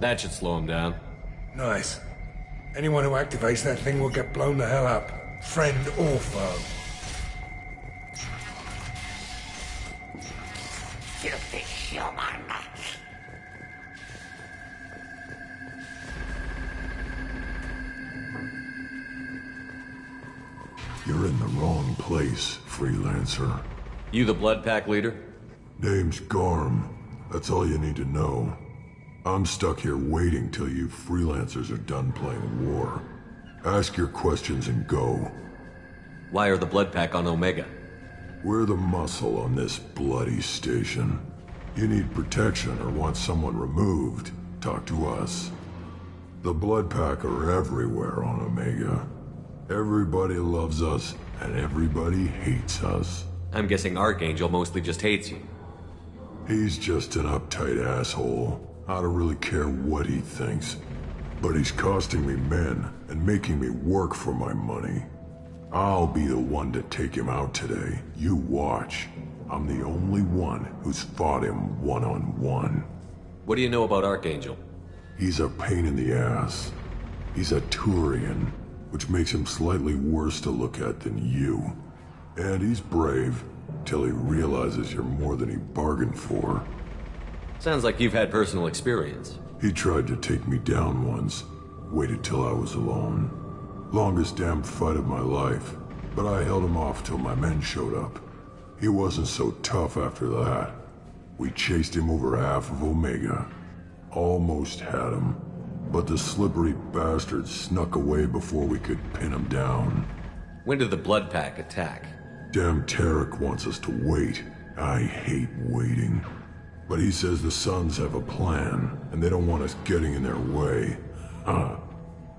That should slow him down. Nice. Anyone who activates that thing will get blown the hell up. Friend or foe. Filthy human. You're in the wrong place, freelancer. You the Blood Pack leader? Name's Garm. That's all you need to know. I'm stuck here waiting till you freelancers are done playing war. Ask your questions and go. Why are the Blood Pack on Omega? We're the muscle on this bloody station. You need protection or want someone removed, talk to us. The Blood Pack are everywhere on Omega. Everybody loves us, and everybody hates us. I'm guessing Archangel mostly just hates you. He's just an uptight asshole. I don't really care what he thinks. But he's costing me men and making me work for my money. I'll be the one to take him out today. You watch. I'm the only one who's fought him one-on-one. What do you know about Archangel? He's a pain in the ass. He's a Turian, which makes him slightly worse to look at than you. And he's brave, till he realizes you're more than he bargained for. Sounds like you've had personal experience. He tried to take me down once. Waited till I was alone. Longest damn fight of my life. But I held him off till my men showed up. He wasn't so tough after that. We chased him over half of Omega. Almost had him. But the slippery bastard snuck away before we could pin him down. When did the Blood Pack attack? Damn Tarek wants us to wait. I hate waiting. But he says the Suns have a plan, and they don't want us getting in their way.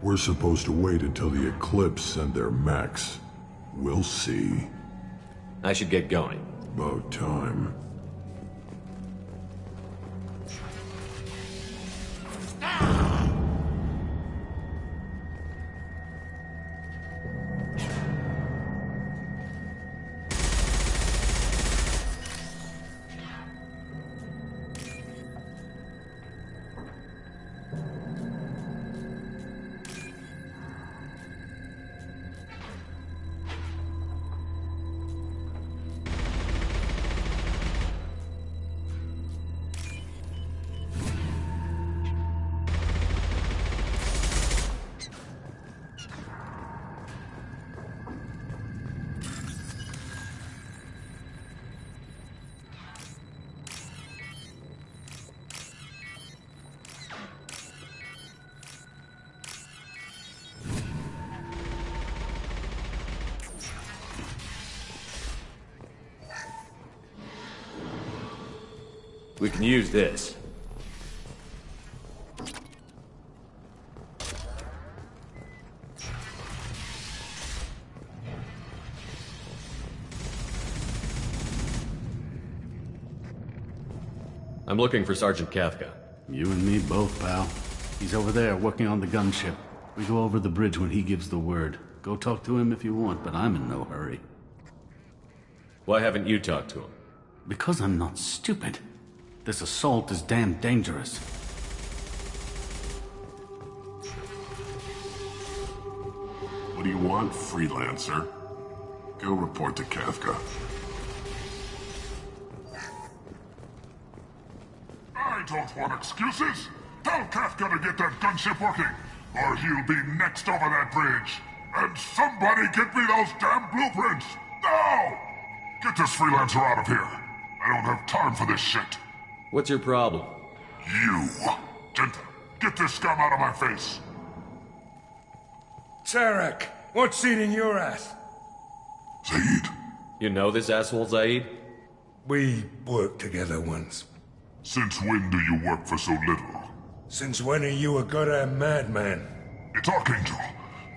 We're supposed to wait until the Eclipse send their mechs. We'll see. I should get going. About time. We can use this. I'm looking for Sergeant Kafka. You and me both, pal. He's over there working on the gunship. We go over the bridge when he gives the word. Go talk to him if you want, but I'm in no hurry. Why haven't you talked to him? Because I'm not stupid. This assault is damn dangerous. What do you want, freelancer? Go report to Kafka. I don't want excuses. Tell Kafka to get that gunship working, or he'll be next over that bridge. And somebody get me those damn blueprints! Now! Get this freelancer out of here. I don't have time for this shit. What's your problem? You. Genta, get this scum out of my face. Tarek, what's eating your ass? Zaid. You know this asshole, Zaid? We worked together once. Since when do you work for so little? Since when are you a goddamn madman? It's Archangel.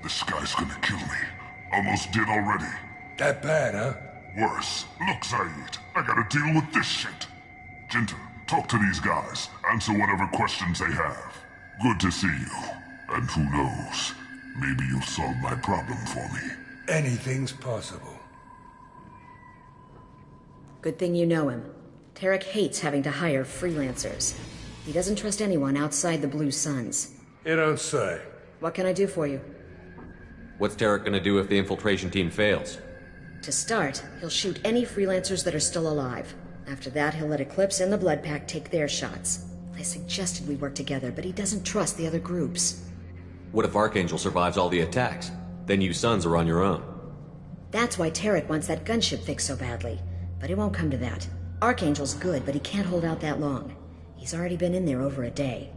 This guy's gonna kill me. Almost did already. That bad, huh? Worse. Look, Zaid, I gotta deal with this shit. Genta, talk to these guys. Answer whatever questions they have. Good to see you. And who knows, maybe you'll solve my problem for me. Anything's possible. Good thing you know him. Tarek hates having to hire freelancers. He doesn't trust anyone outside the Blue Suns. You don't say. What can I do for you? What's Tarek gonna do if the infiltration team fails? To start, he'll shoot any freelancers that are still alive. After that, he'll let Eclipse and the Blood Pack take their shots. I suggested we work together, but he doesn't trust the other groups. What if Archangel survives all the attacks? Then you Sons are on your own. That's why Tarek wants that gunship fixed so badly. But it won't come to that. Archangel's good, but he can't hold out that long. He's already been in there over a day.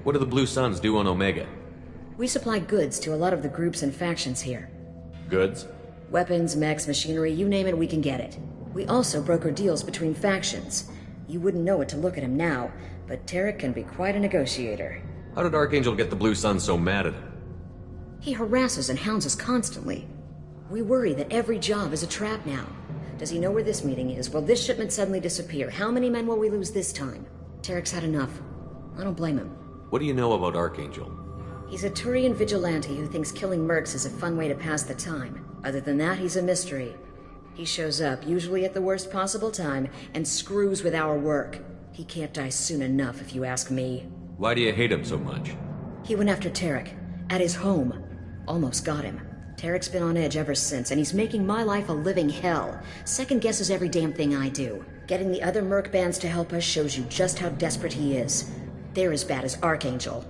What do the Blue Suns do on Omega? We supply goods to a lot of the groups and factions here. Goods? Weapons, mechs, machinery, you name it, we can get it. We also broker deals between factions. You wouldn't know it to look at him now, but Tarek can be quite a negotiator. How did Archangel get the Blue Suns so mad at him? He harasses and hounds us constantly. We worry that every job is a trap now. Does he know where this meeting is? Will this shipment suddenly disappear? How many men will we lose this time? Tarek's had enough. I don't blame him. What do you know about Archangel? He's a Turian vigilante who thinks killing mercs is a fun way to pass the time. Other than that, he's a mystery. He shows up, usually at the worst possible time, and screws with our work. He can't die soon enough, if you ask me. Why do you hate him so much? He went after Tarek. At his home. Almost got him. Tarek's been on edge ever since, and he's making my life a living hell. Second guesses every damn thing I do. Getting the other merc bands to help us shows you just how desperate he is. They're as bad as Archangel.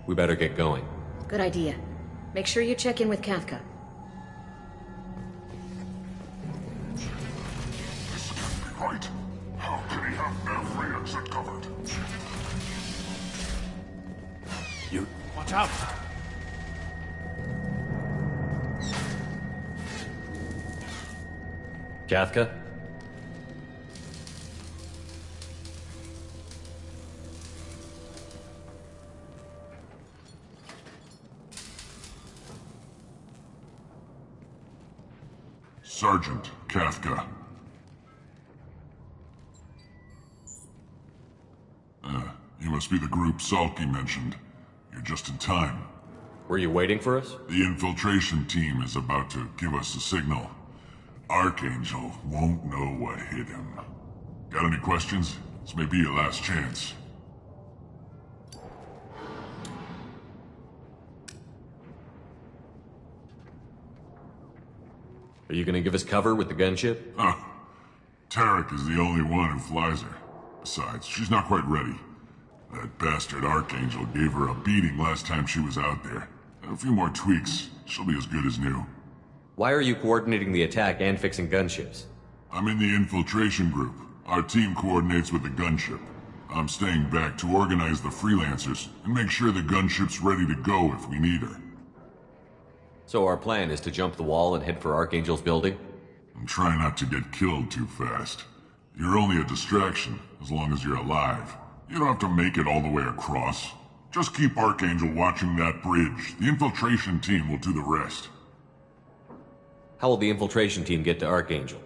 We better get going. Good idea. Make sure you check in with Kafka. This can't be right. How can he have every exit covered? You... Watch out! Kafka? Sergeant Kafka. You must be the group Salky mentioned. You're just in time. Were you waiting for us? The infiltration team is about to give us a signal. Archangel won't know what hit him. Got any questions? This may be your last chance. Are you gonna give us cover with the gunship? Tarek is the only one who flies her. Besides, she's not quite ready. That bastard Archangel gave her a beating last time she was out there. A few more tweaks, she'll be as good as new. Why are you coordinating the attack and fixing gunships? I'm in the infiltration group. Our team coordinates with the gunship. I'm staying back to organize the freelancers and make sure the gunship's ready to go if we need her. So our plan is to jump the wall and head for Archangel's building? And try not to get killed too fast. You're only a distraction, as long as you're alive. You don't have to make it all the way across. Just keep Archangel watching that bridge. The infiltration team will do the rest. How will the infiltration team get to Archangel?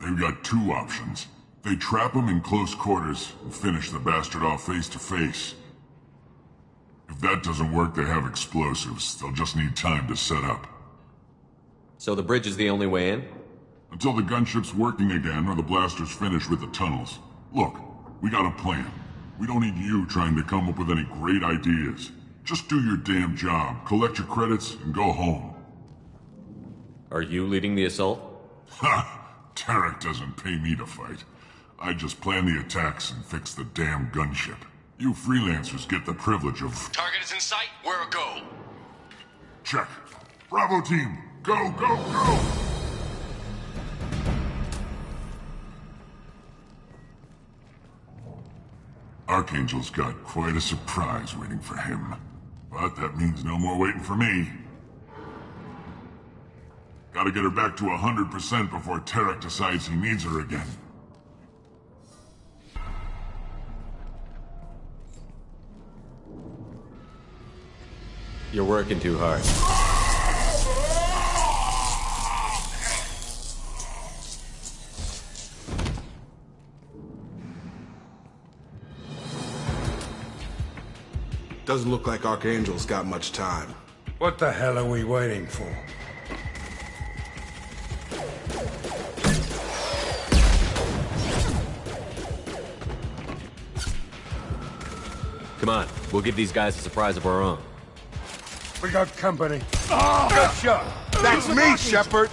They've got two options. They trap him in close quarters and finish the bastard off face to face. If that doesn't work, they have explosives. They'll just need time to set up. So the bridge is the only way in? Until the gunship's working again or the blasters finish with the tunnels. Look, we got a plan. We don't need you trying to come up with any great ideas. Just do your damn job, collect your credits, and go home. Are you leading the assault? Ha! Tarek doesn't pay me to fight. I just plan the attacks and fix the damn gunship. You freelancers get the privilege of... Target is in sight. Where a go? Check. Bravo team, go, go, go! Archangel's got quite a surprise waiting for him. But that means no more waiting for me. Gotta get her back to 100% before Tarek decides he needs her again. You're working too hard. Doesn't look like Archangel's got much time. What the hell are we waiting for? Come on, we'll give these guys a surprise of our own. We got company. Good shot. That's me, Shepard!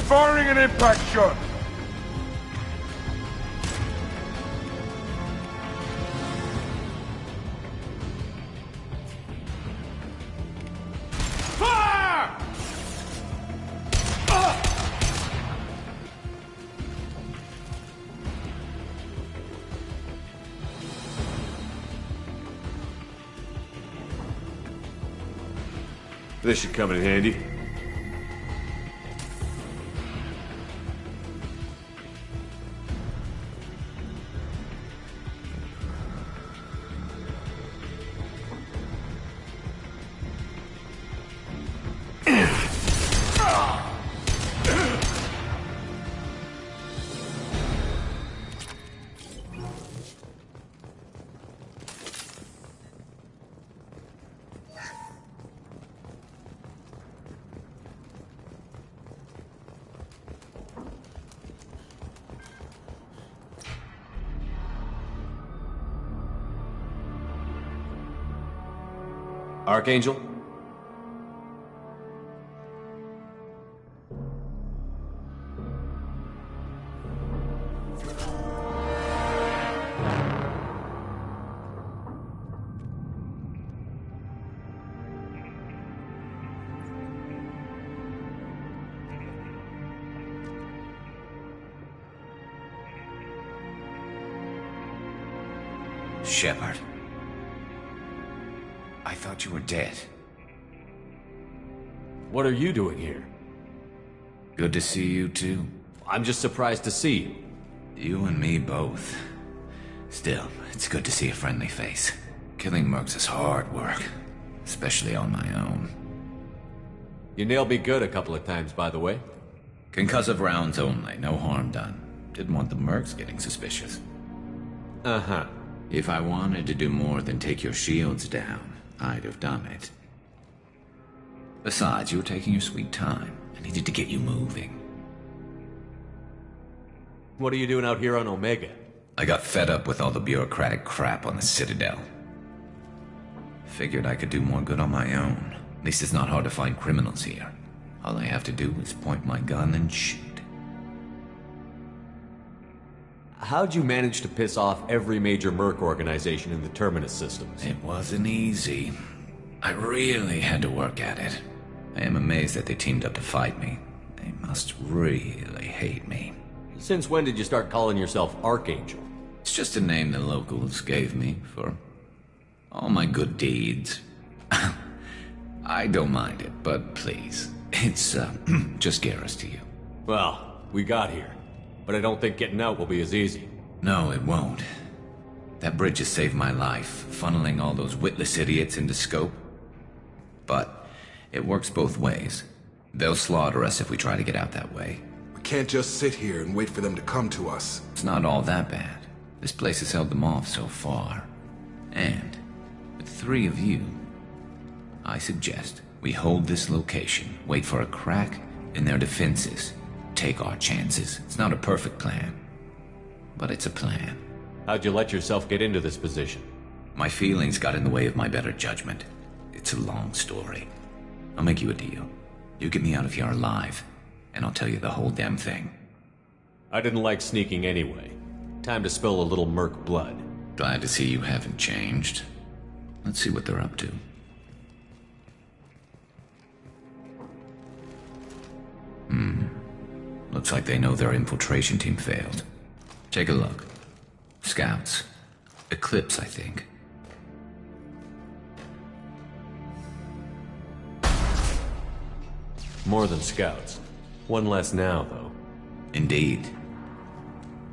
Firing an impact shot. Fire! This should come in handy. Archangel? Shepard. I thought you were dead. What are you doing here? Good to see you, too. I'm just surprised to see you. You and me both. Still, it's good to see a friendly face. Killing mercs is hard work, especially on my own. You nailed me good a couple of times, by the way. Concussive rounds only, no harm done. Didn't want the mercs getting suspicious. Uh-huh. If I wanted to do more than take your shields down, I'd have done it. Besides, you were taking your sweet time. I needed to get you moving. What are you doing out here on Omega? I got fed up with all the bureaucratic crap on the Citadel. Figured I could do more good on my own. At least it's not hard to find criminals here. All I have to do is point my gun and shoot. How'd you manage to piss off every major merc organization in the Terminus systems? It wasn't easy. I really had to work at it. I am amazed that they teamed up to fight me. They must really hate me. Since when did you start calling yourself Archangel? It's just a name the locals gave me for All my good deeds. I don't mind it, but please, it's, just Garrus to you. Well, we got here, but I don't think getting out will be as easy. No, it won't. That bridge has saved my life, funneling all those witless idiots into scope. But it works both ways. They'll slaughter us if we try to get out that way. We can't just sit here and wait for them to come to us. It's not all that bad. This place has held them off so far. And, with 3 of you, I suggest we hold this location, wait for a crack in their defenses, take our chances. It's not a perfect plan, but it's a plan. How'd you let yourself get into this position? My feelings got in the way of my better judgment. It's a long story. I'll make you a deal. You get me out of here alive, and I'll tell you the whole damn thing. I didn't like sneaking anyway. Time to spill a little merc blood. Glad to see you haven't changed. Let's see what they're up to. Looks like they know their infiltration team failed. Take a look. Scouts. Eclipse, I think. More than scouts. One less now, though. Indeed.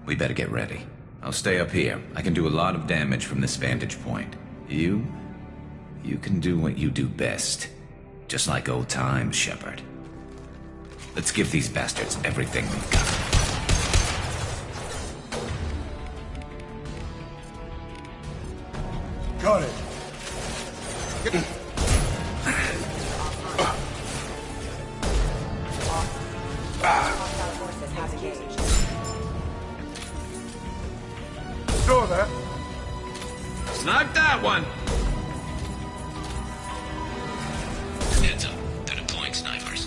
We better get ready. I'll stay up here. I can do a lot of damage from this vantage point. You can do what you do best. Just like old times, Shepard. Let's give these bastards everything we've got. Got it. Saw that. Snipe that one! Heads up. They're deploying snipers.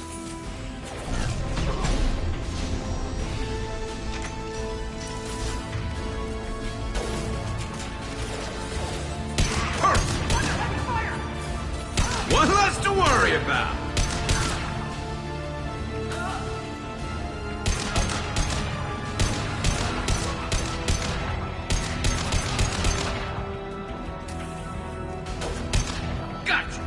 One less to worry about! Gotcha!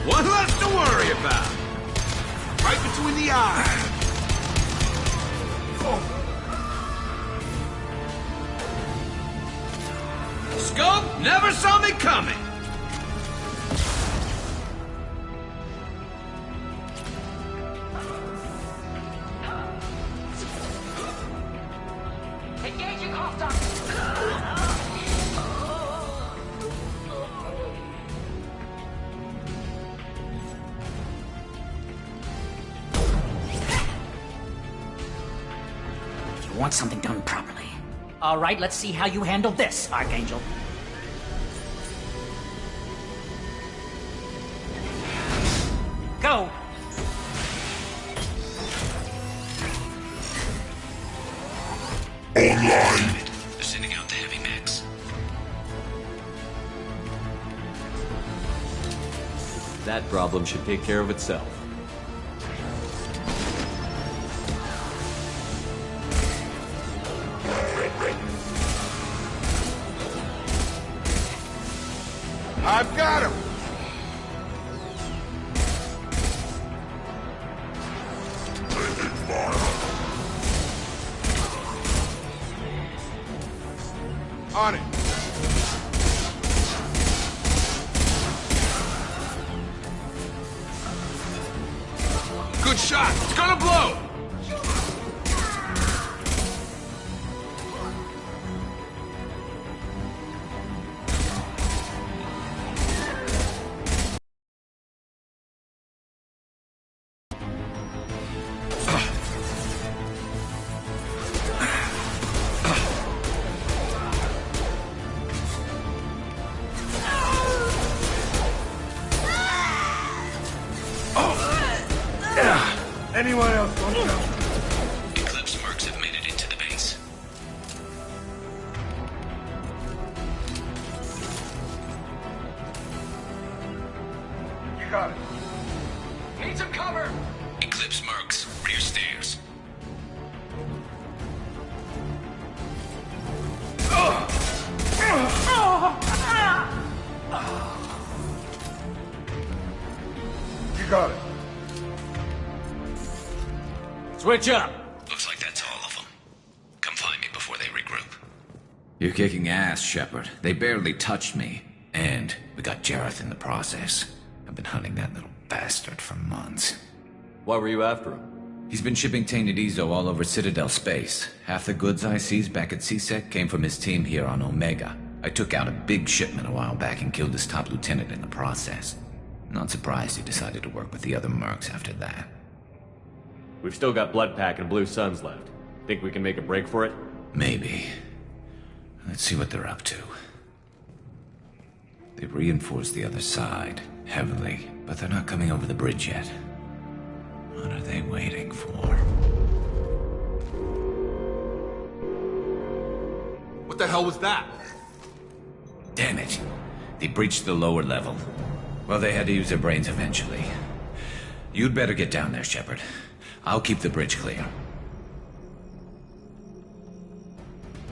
One less to worry about. Right between the eyes. Scope never saw me coming. Engaging hostile. You want something done properly. All right, let's see how you handle this, Archangel. Go! Online. They're sending out the heavy mechs. That problem should take care of itself. I've got him! On it. Good shot. It's gonna blow. Anyone else want help? Eclipse mercs have made it into the base. You got it. Need some cover! Eclipse mercs, rear stairs. You got it. Switch up! Looks like that's all of them. Come find me before they regroup. You're kicking ass, Shepard. They barely touched me. And we got Jareth in the process. I've been hunting that little bastard for months. Why were you after him? He's been shipping tainted Ezo all over Citadel space. Half the goods I seized back at CSEC came from his team here on Omega. I took out a big shipment a while back and killed his top lieutenant in the process. Not surprised he decided to work with the other mercs after that. We've still got Bloodpack and Blue Suns left. Think we can make a break for it? Maybe. Let's see what they're up to. They've reinforced the other side, heavily, but they're not coming over the bridge yet. What are they waiting for? What the hell was that? Damn it. They breached the lower level. Well, they had to use their brains eventually. You'd better get down there, Shepard. I'll keep the bridge clear.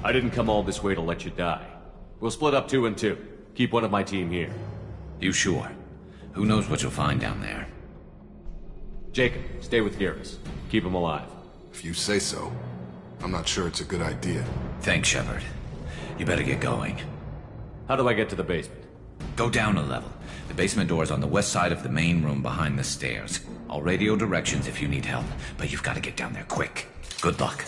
I didn't come all this way to let you die. We'll split up 2 and 2. Keep one of my team here. You sure? Who knows what you'll find down there? Jacob, stay with Garrus. Keep him alive. If you say so. I'm not sure it's a good idea. Thanks, Shepard. You better get going. How do I get to the basement? Go down a level. The basement door is on the west side of the main room behind the stairs. I'll radio directions if you need help, but you've got to get down there quick. Good luck.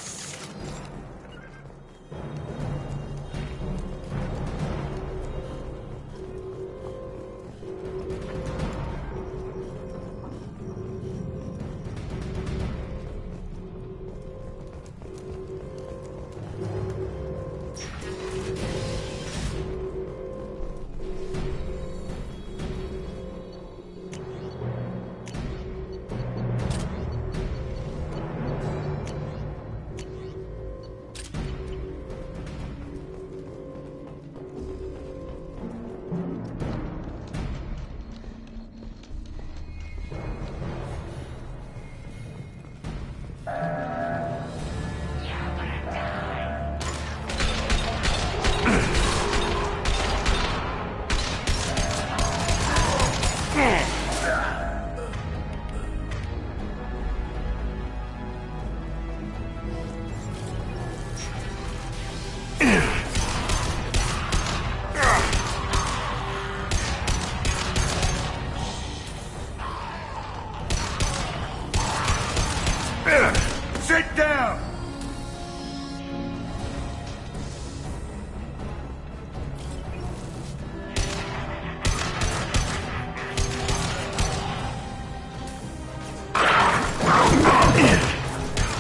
Sit down!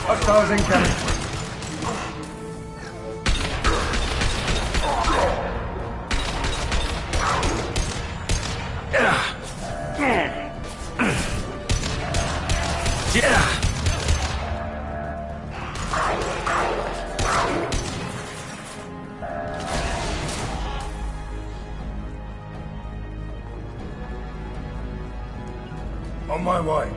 Hostiles incoming. On my way.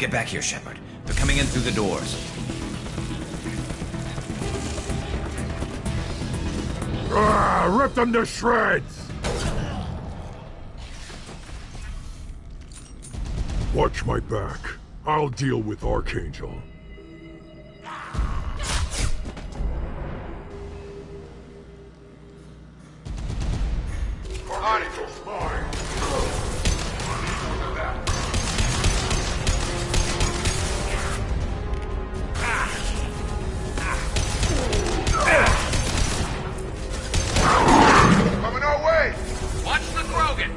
Get back here, Shepard. They're coming in through the doors. Rip them to shreds! Watch my back. I'll deal with Archangel. Artificle's mine. Coming our way! Watch the Krogan!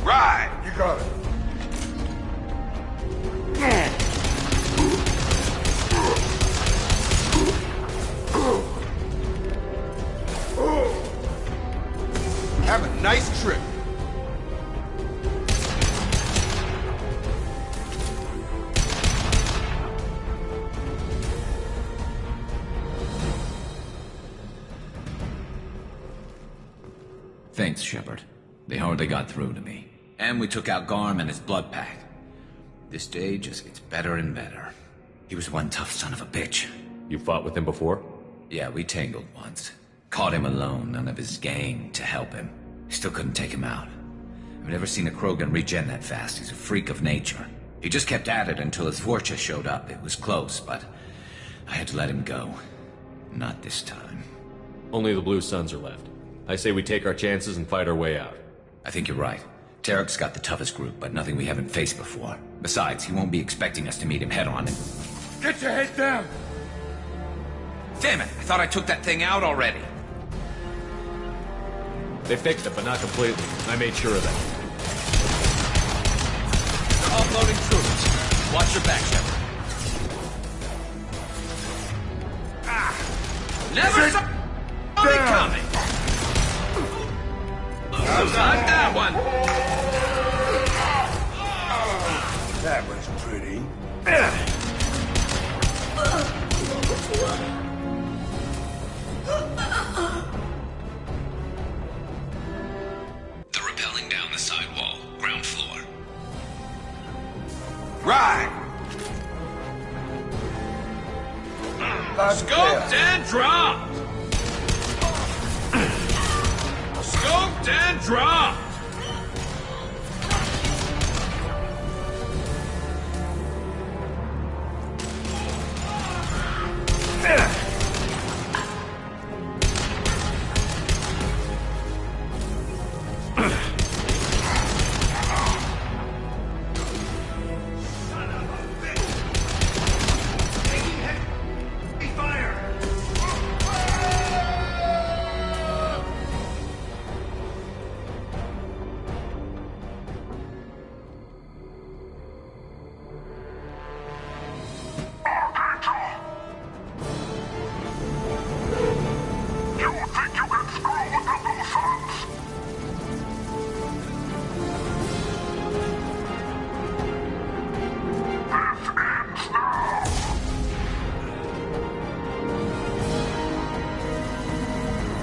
Right! You got it. Have a nice trip. Thanks, Shepard. They hardly got through to me. And we took out Garm and his blood pack. This day just gets better and better. He was one tough son of a bitch. You fought with him before? Yeah, we tangled once. Caught him alone, none of his gang to help him. Still couldn't take him out. I've never seen a Krogan regen that fast. He's a freak of nature. He just kept at it until his Vorcha showed up. It was close, but I had to let him go. Not this time. Only the Blue Suns are left. I say we take our chances and fight our way out. I think you're right. Tarek's got the toughest group, but nothing we haven't faced before. Besides, he won't be expecting us to meet him head-on and... Get your head down! Damn it! I thought I took that thing out already. They fixed it, but not completely. I made sure of that. They're offloading troops. Watch your back, Shepard. Never saw me coming! Not that one! That was pretty. They're rappelling down the sidewall, ground floor. Right! Scoped and dropped! Scoped and dropped!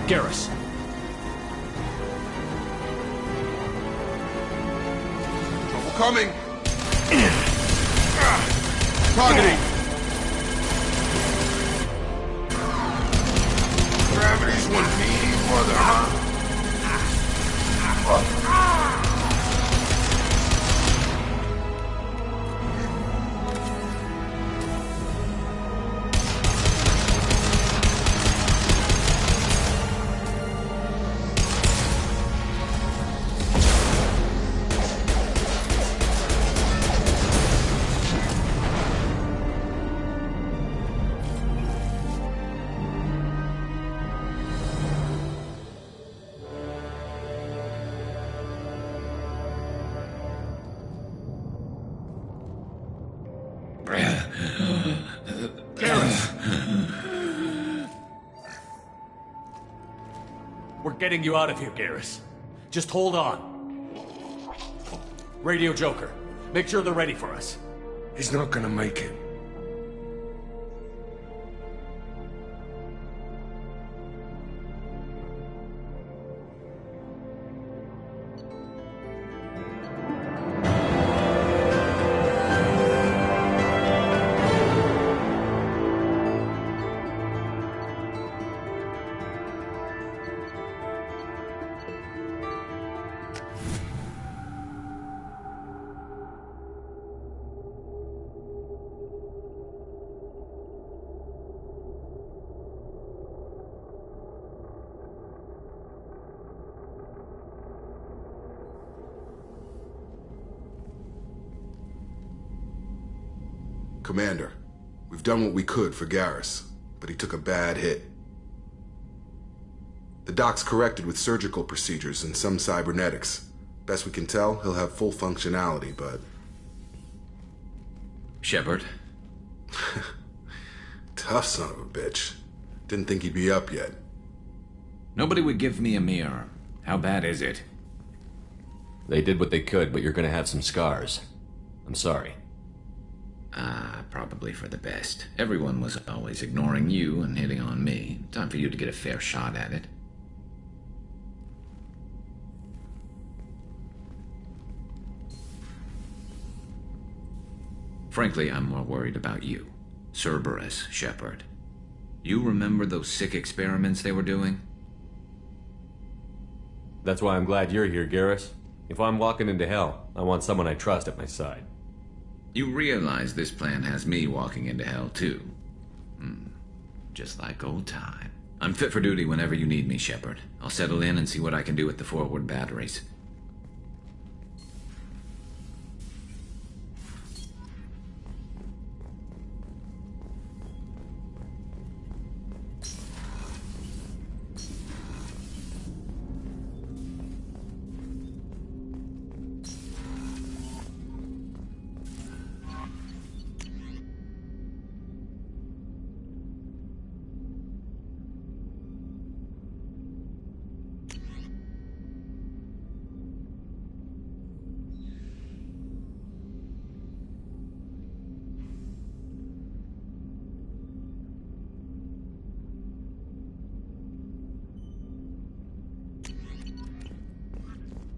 Garrus. Trouble coming. Targeting. Gravity's one mean mother, huh? We're getting you out of here, Garrus. Just hold on. Radio Joker, make sure they're ready for us. He's not gonna make it. Commander, we've done what we could for Garrus, but he took a bad hit. The doc's corrected with surgical procedures and some cybernetics. Best we can tell, he'll have full functionality, but... Shepard? Tough son of a bitch. Didn't think he'd be up yet. Nobody would give me a mirror. How bad is it? They did what they could, but you're gonna have some scars. I'm sorry. Probably for the best. Everyone was always ignoring you and hitting on me. Time for you to get a fair shot at it. Frankly, I'm more worried about you. Cerberus, Shepard. You remember those sick experiments they were doing? That's why I'm glad you're here, Garrus. If I'm walking into hell, I want someone I trust at my side. You realize this plan has me walking into hell, too. Just like old time. I'm fit for duty whenever you need me, Shepard. I'll settle in and see what I can do with the forward batteries.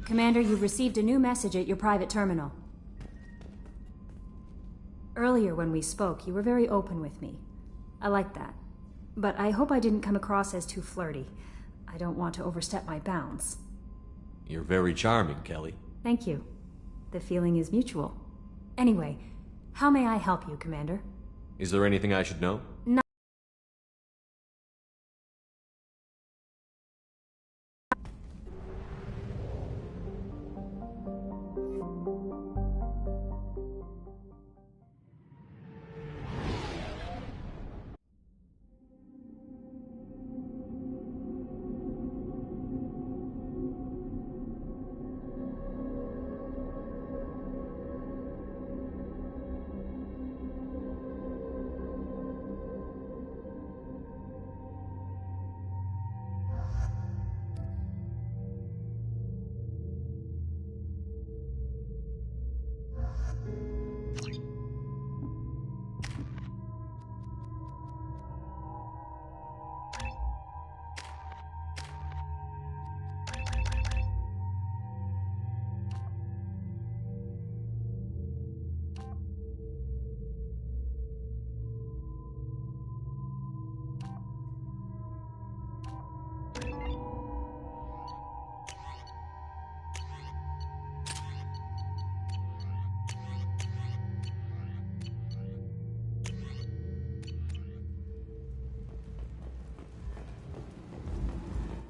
Commander, you've received a new message at your private terminal. Earlier when we spoke, you were very open with me. I like that. But I hope I didn't come across as too flirty. I don't want to overstep my bounds. You're very charming, Kelly. Thank you. The feeling is mutual. Anyway, how may I help you, Commander? Is there anything I should know? No.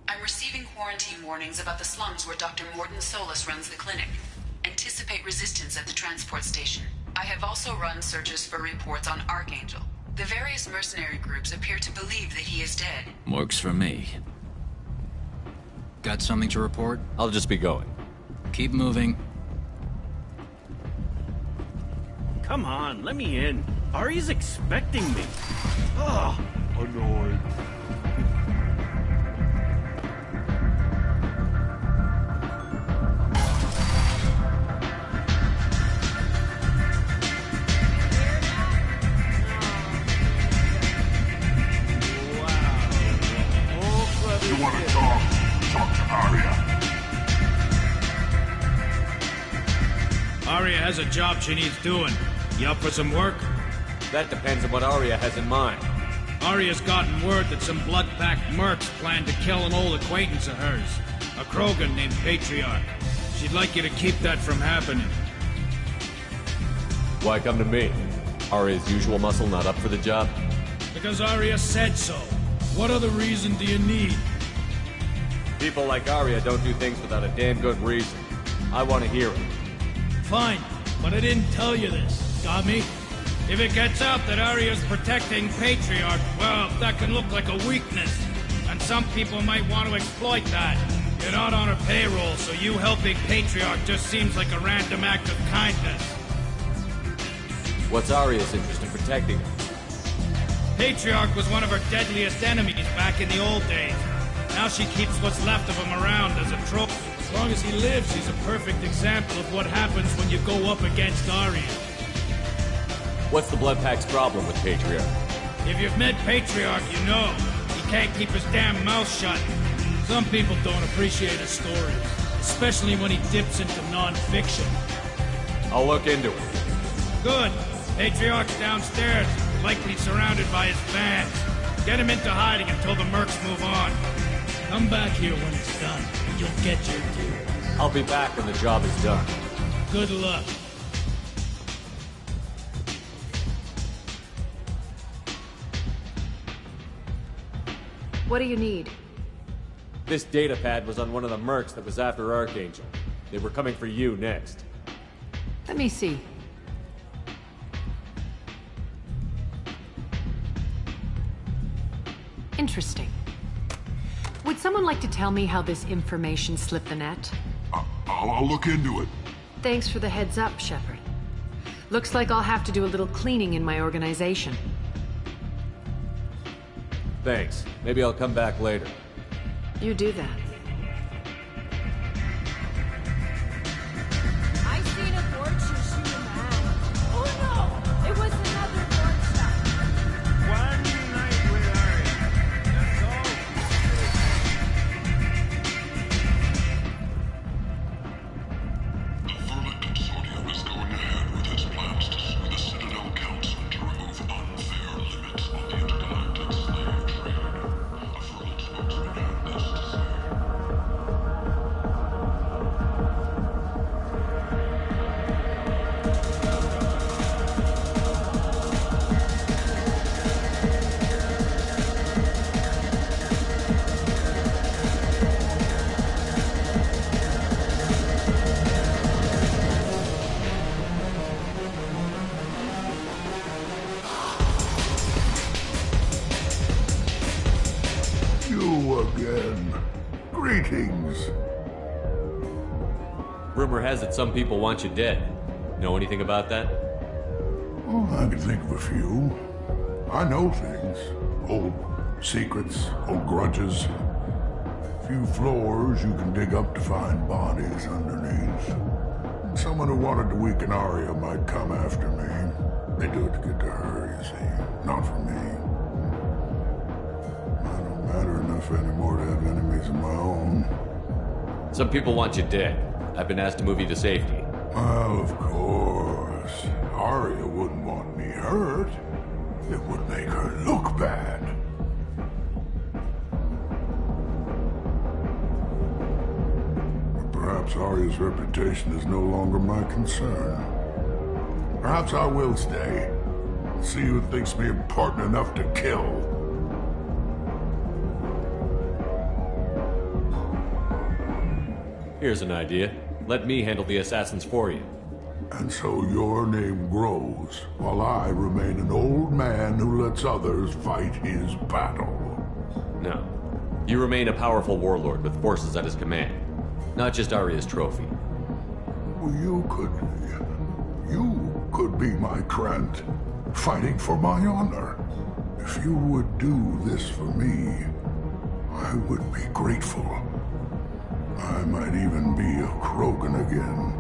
I'm receiving quarantine warnings about the slums where Dr. Mordin Solus runs the clinic. Anticipate resistance at the transport station. I have also run searches for reports on Archangel. The various mercenary groups appear to believe that he is dead. Works for me. Got something to report? I'll just be going. Keep moving. Come on, let me in. Ari's expecting me. Ugh, annoyed. You want to talk? Talk to Aria. Aria has a job she needs doing. You up for some work? That depends on what Aria has in mind. Aria's gotten word that some blood-packed mercs plan to kill an old acquaintance of hers, a Krogan named Patriarch. She'd like you to keep that from happening. Why come to me? Aria's usual muscle not up for the job? Because Aria said so. What other reason do you need? People like Aria don't do things without a damn good reason. I want to hear it. Fine, but I didn't tell you this. Got me? If it gets out that Arya's protecting Patriarch, well, that can look like a weakness. And some people might want to exploit that. You're not on her payroll, so you helping Patriarch just seems like a random act of kindness. What's Arya's interest in protecting him? Patriarch was one of her deadliest enemies back in the old days. Now she keeps what's left of him around as a trophy. As long as he lives, he's a perfect example of what happens when you go up against Arya. What's the Blood Pack's problem with Patriarch? If you've met Patriarch, you know. He can't keep his damn mouth shut. Some people don't appreciate his stories, especially when he dips into non-fiction. I'll look into it. Good. Patriarch's downstairs, likely surrounded by his fans. Get him into hiding until the mercs move on. Come back here when it's done, and you'll get your due. I'll be back when the job is done. Good luck. What do you need? This data pad was on one of the mercs that was after Archangel. They were coming for you next. Let me see. Interesting. Would someone like to tell me how this information slipped the net? I'll look into it. Thanks for the heads up, Shepard. Looks like I'll have to do a little cleaning in my organization. Thanks. Maybe I'll come back later. You do that. I seen a Borgia shoot a man. Oh no! It was another Borgia. One night with Arya. That's all. The Verlet Consortium is going ahead with its plans to sue the Citadel Council to remove unfair limits on the intergalactic slave trade. A Verlet spokesman had this to say. You again. Greetings. Rumor has it some people want you dead. Know anything about that? Oh, I can think of a few. I know things. Old secrets, old grudges. A few floors you can dig up to find bodies underneath. Someone who wanted to weaken Arya might come after me. They do it to get to her, you see. Not for me. I don't matter enough anymore to have enemies of my own. Some people want you dead. I've been asked to move you to safety. Well, of course. Arya wouldn't want me hurt. It would make her look bad. But perhaps Arya's reputation is no longer my concern. Perhaps I will stay. See who thinks me important enough to kill. Here's an idea. Let me handle the assassins for you. And so your name grows, while I remain an old man who lets others fight his battle. No. You remain a powerful warlord with forces at his command. Not just Arya's trophy. Well, you could be my Trent, fighting for my honor. If you would do this for me, I would be grateful. I might even be a Krogan again.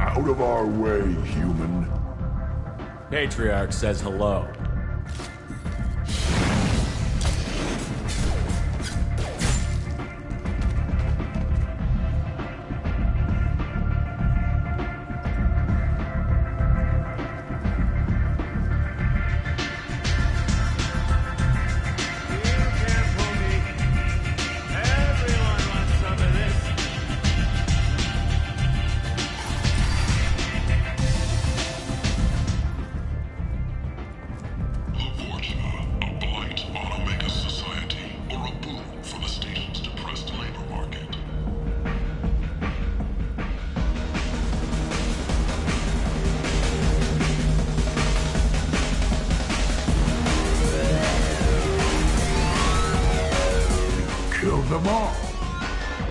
Out of our way, human. Patriarch says hello. them all.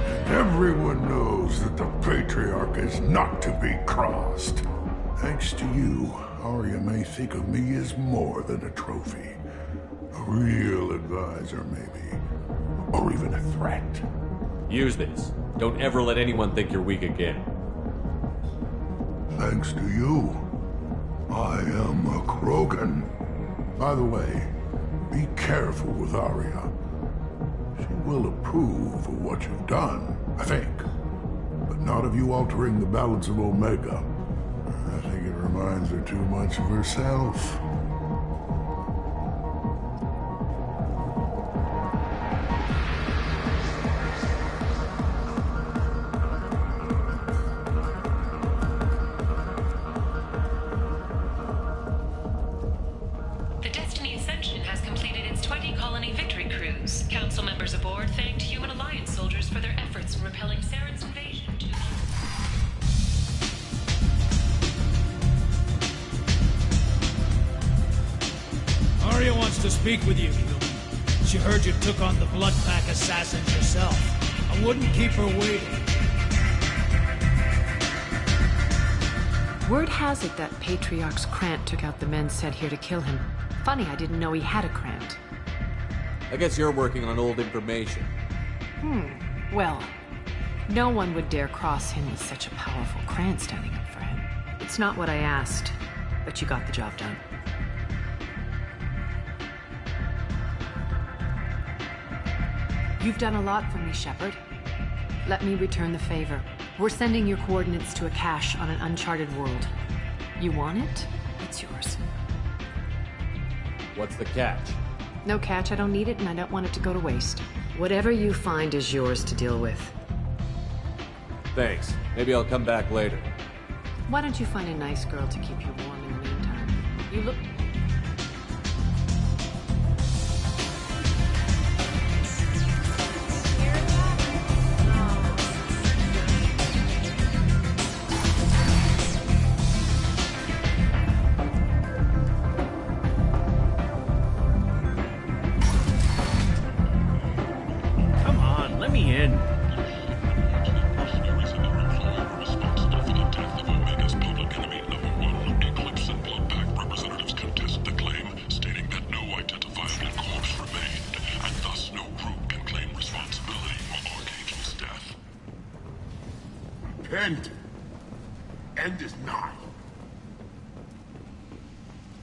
And everyone knows that the Patriarch is not to be crossed. Thanks to you, Arya may think of me as more than a trophy. A real advisor, maybe. Or even a threat. Use this. Don't ever let anyone think you're weak again. Thanks to you, I am a Krogan. By the way, be careful with Arya. She will approve of what you've done, I think. But not of you altering the balance of Omega. I think it reminds her too much of herself. The Destiny Ascension has completed its 20-colony victory cruise. Council members aboard thanked Human Alliance soldiers for their efforts in repelling Saren's invasion to... Arya wants to speak with you, human. She heard you took on the Blood Pack assassins yourself. I wouldn't keep her waiting. Word has it that Patriarch's Krant took out the men sent here to kill him. Funny, I didn't know he had a Krant. I guess you're working on old information. Well, no one would dare cross him with such a powerful Krant standing up for him. It's not what I asked, but you got the job done. You've done a lot for me, Shepard. Let me return the favor. We're sending your coordinates to a cache on an uncharted world. You want it? It's yours. What's the catch? No catch, I don't need it, and I don't want it to go to waste. Whatever you find is yours to deal with. Thanks. Maybe I'll come back later. Why don't you find a nice girl to keep you warm in the meantime? You look... Come on, let me in. End. End is nigh.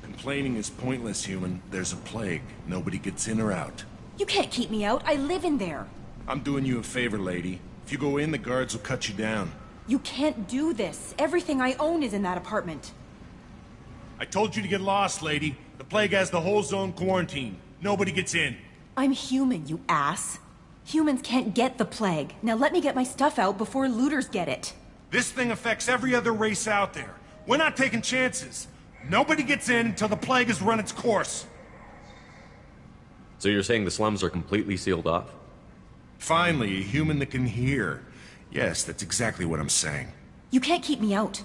Complaining is pointless, human. There's a plague. Nobody gets in or out. You can't keep me out. I live in there. I'm doing you a favor, lady. If you go in, the guards will cut you down. You can't do this. Everything I own is in that apartment. I told you to get lost, lady. The plague has the whole zone quarantined. Nobody gets in. I'm human, you ass. Humans can't get the plague. Now let me get my stuff out before looters get it. This thing affects every other race out there. We're not taking chances. Nobody gets in until the plague has run its course. So you're saying the slums are completely sealed off? Finally, a human that can hear. Yes, that's exactly what I'm saying. You can't keep me out.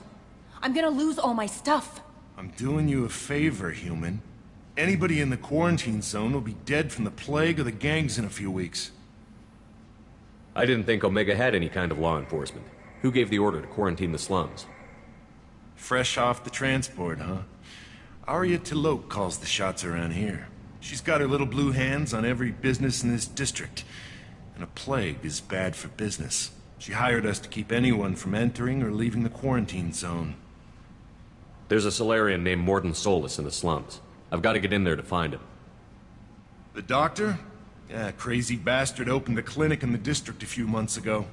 I'm gonna lose all my stuff. I'm doing you a favor, human. Anybody in the quarantine zone will be dead from the plague or the gangs in a few weeks. I didn't think Omega had any kind of law enforcement. Who gave the order to quarantine the slums? Fresh off the transport, huh? Arya T'Loak calls the shots around here. She's got her little blue hands on every business in this district. And a plague is bad for business. She hired us to keep anyone from entering or leaving the quarantine zone. There's a Solarian named Mordin Solus in the slums. I've got to get in there to find him. The doctor? Yeah, crazy bastard opened a clinic in the district a few months ago.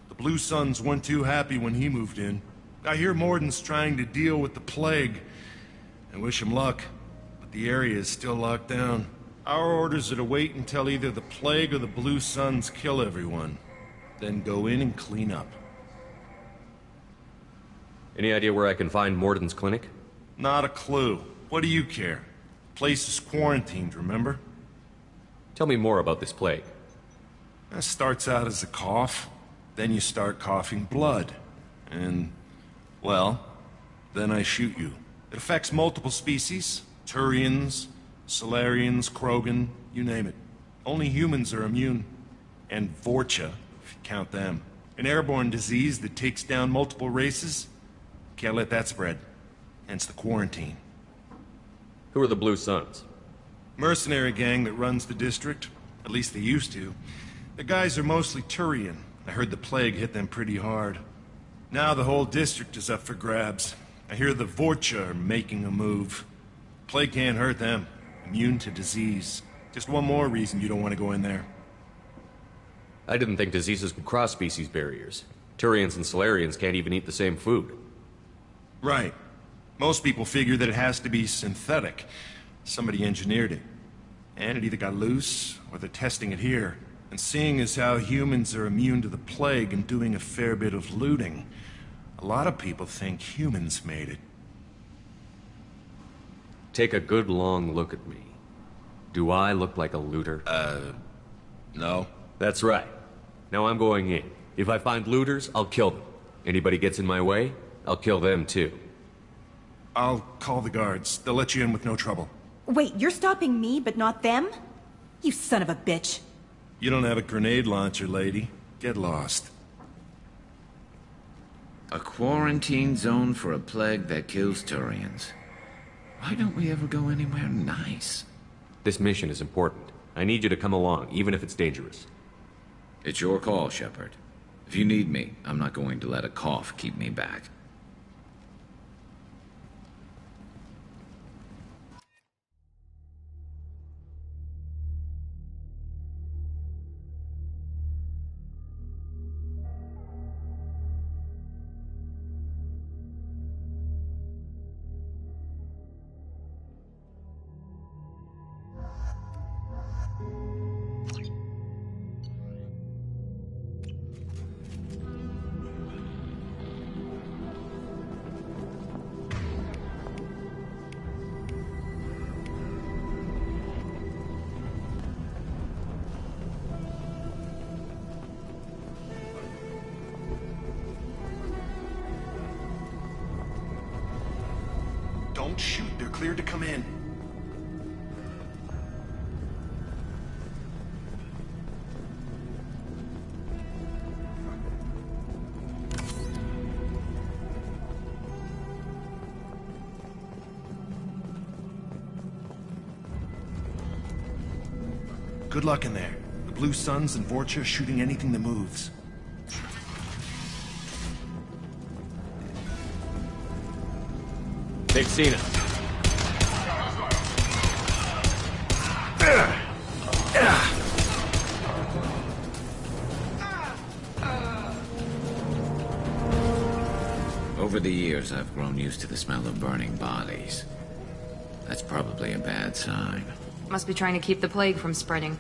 The Blue Suns weren't too happy when he moved in. I hear Mordin's trying to deal with the plague. I wish him luck, but the area is still locked down. Our orders are to wait until either the plague or the Blue Suns kill everyone. Then go in and clean up. Any idea where I can find Mordin's clinic? Not a clue. What do you care? The place is quarantined, remember? Tell me more about this plague. That starts out as a cough, then you start coughing blood. And, well, then I shoot you. It affects multiple species. Turians, Solarians, Krogan, you name it. Only humans are immune. and Vorcha, if you count them. An airborne disease that takes down multiple races. Can't let that spread. Hence the quarantine. Who are the Blue Suns? Mercenary gang that runs the district. At least they used to. The guys are mostly Turian. I heard the plague hit them pretty hard. Now the whole district is up for grabs. I hear the Vorcha are making a move. Plague can't hurt them. Immune to disease. Just one more reason you don't want to go in there. I didn't think diseases could cross species barriers. Turians and Solarians can't even eat the same food. Right. Most people figure that it has to be synthetic. Somebody engineered it. And it either got loose, or they're testing it here. And seeing as how humans are immune to the plague and doing a fair bit of looting, a lot of people think humans made it. Take a good long look at me. Do I look like a looter? No. That's right. Now I'm going in. If I find looters, I'll kill them. Anybody gets in my way, I'll kill them too. I'll call the guards. They'll let you in with no trouble. Wait, you're stopping me, but not them? You son of a bitch. You don't have a grenade launcher, lady. Get lost. A quarantine zone for a plague that kills Turians. Why don't we ever go anywhere nice? This mission is important. I need you to come along, even if it's dangerous. It's your call, Shepard. If you need me, I'm not going to let a cough keep me back. Don't shoot. They're cleared to come in. Good luck in there. The Blue Suns and Vorcha shooting anything that moves. Take Cena. Over the years, I've grown used to the smell of burning bodies. That's probably a bad sign. Must be trying to keep the plague from spreading.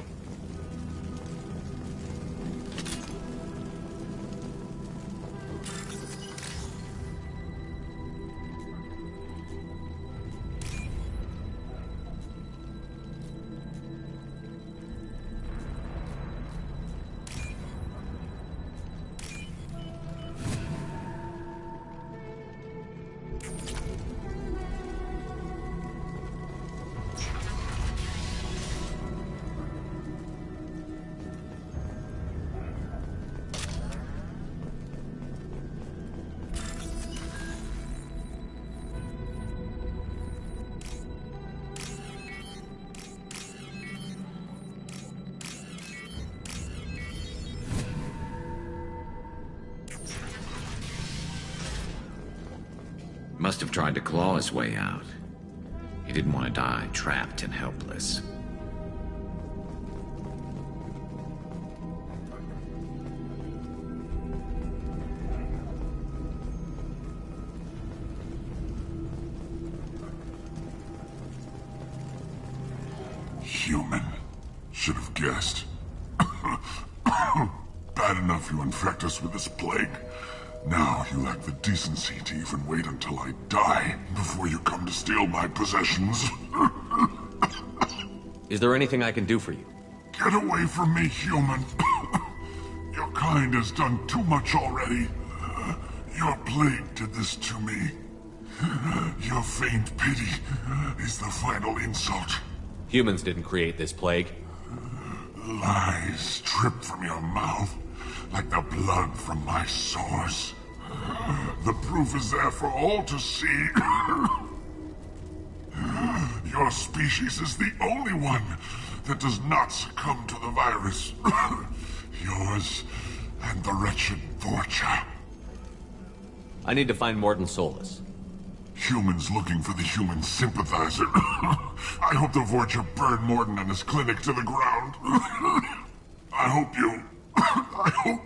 Must have tried to claw his way out. He didn't want to die trapped and helpless. Human. Should have guessed. Bad enough you infect us with this plague. Now you lack the decency to even wait until I die before you come to steal my possessions. Is there anything I can do for you? Get away from me, human. Your kind has done too much already. Your plague did this to me. Your faint pity is the final insult. Humans didn't create this plague. Lies drip from your mouth like the blood from my sores. The proof is there for all to see. Your species is the only one that does not succumb to the virus. Yours and the wretched Vorcha. I need to find Mordin Solus. Humans looking for the human sympathizer. I hope the Vorcha burn Mordin and his clinic to the ground. I hope you... I hope...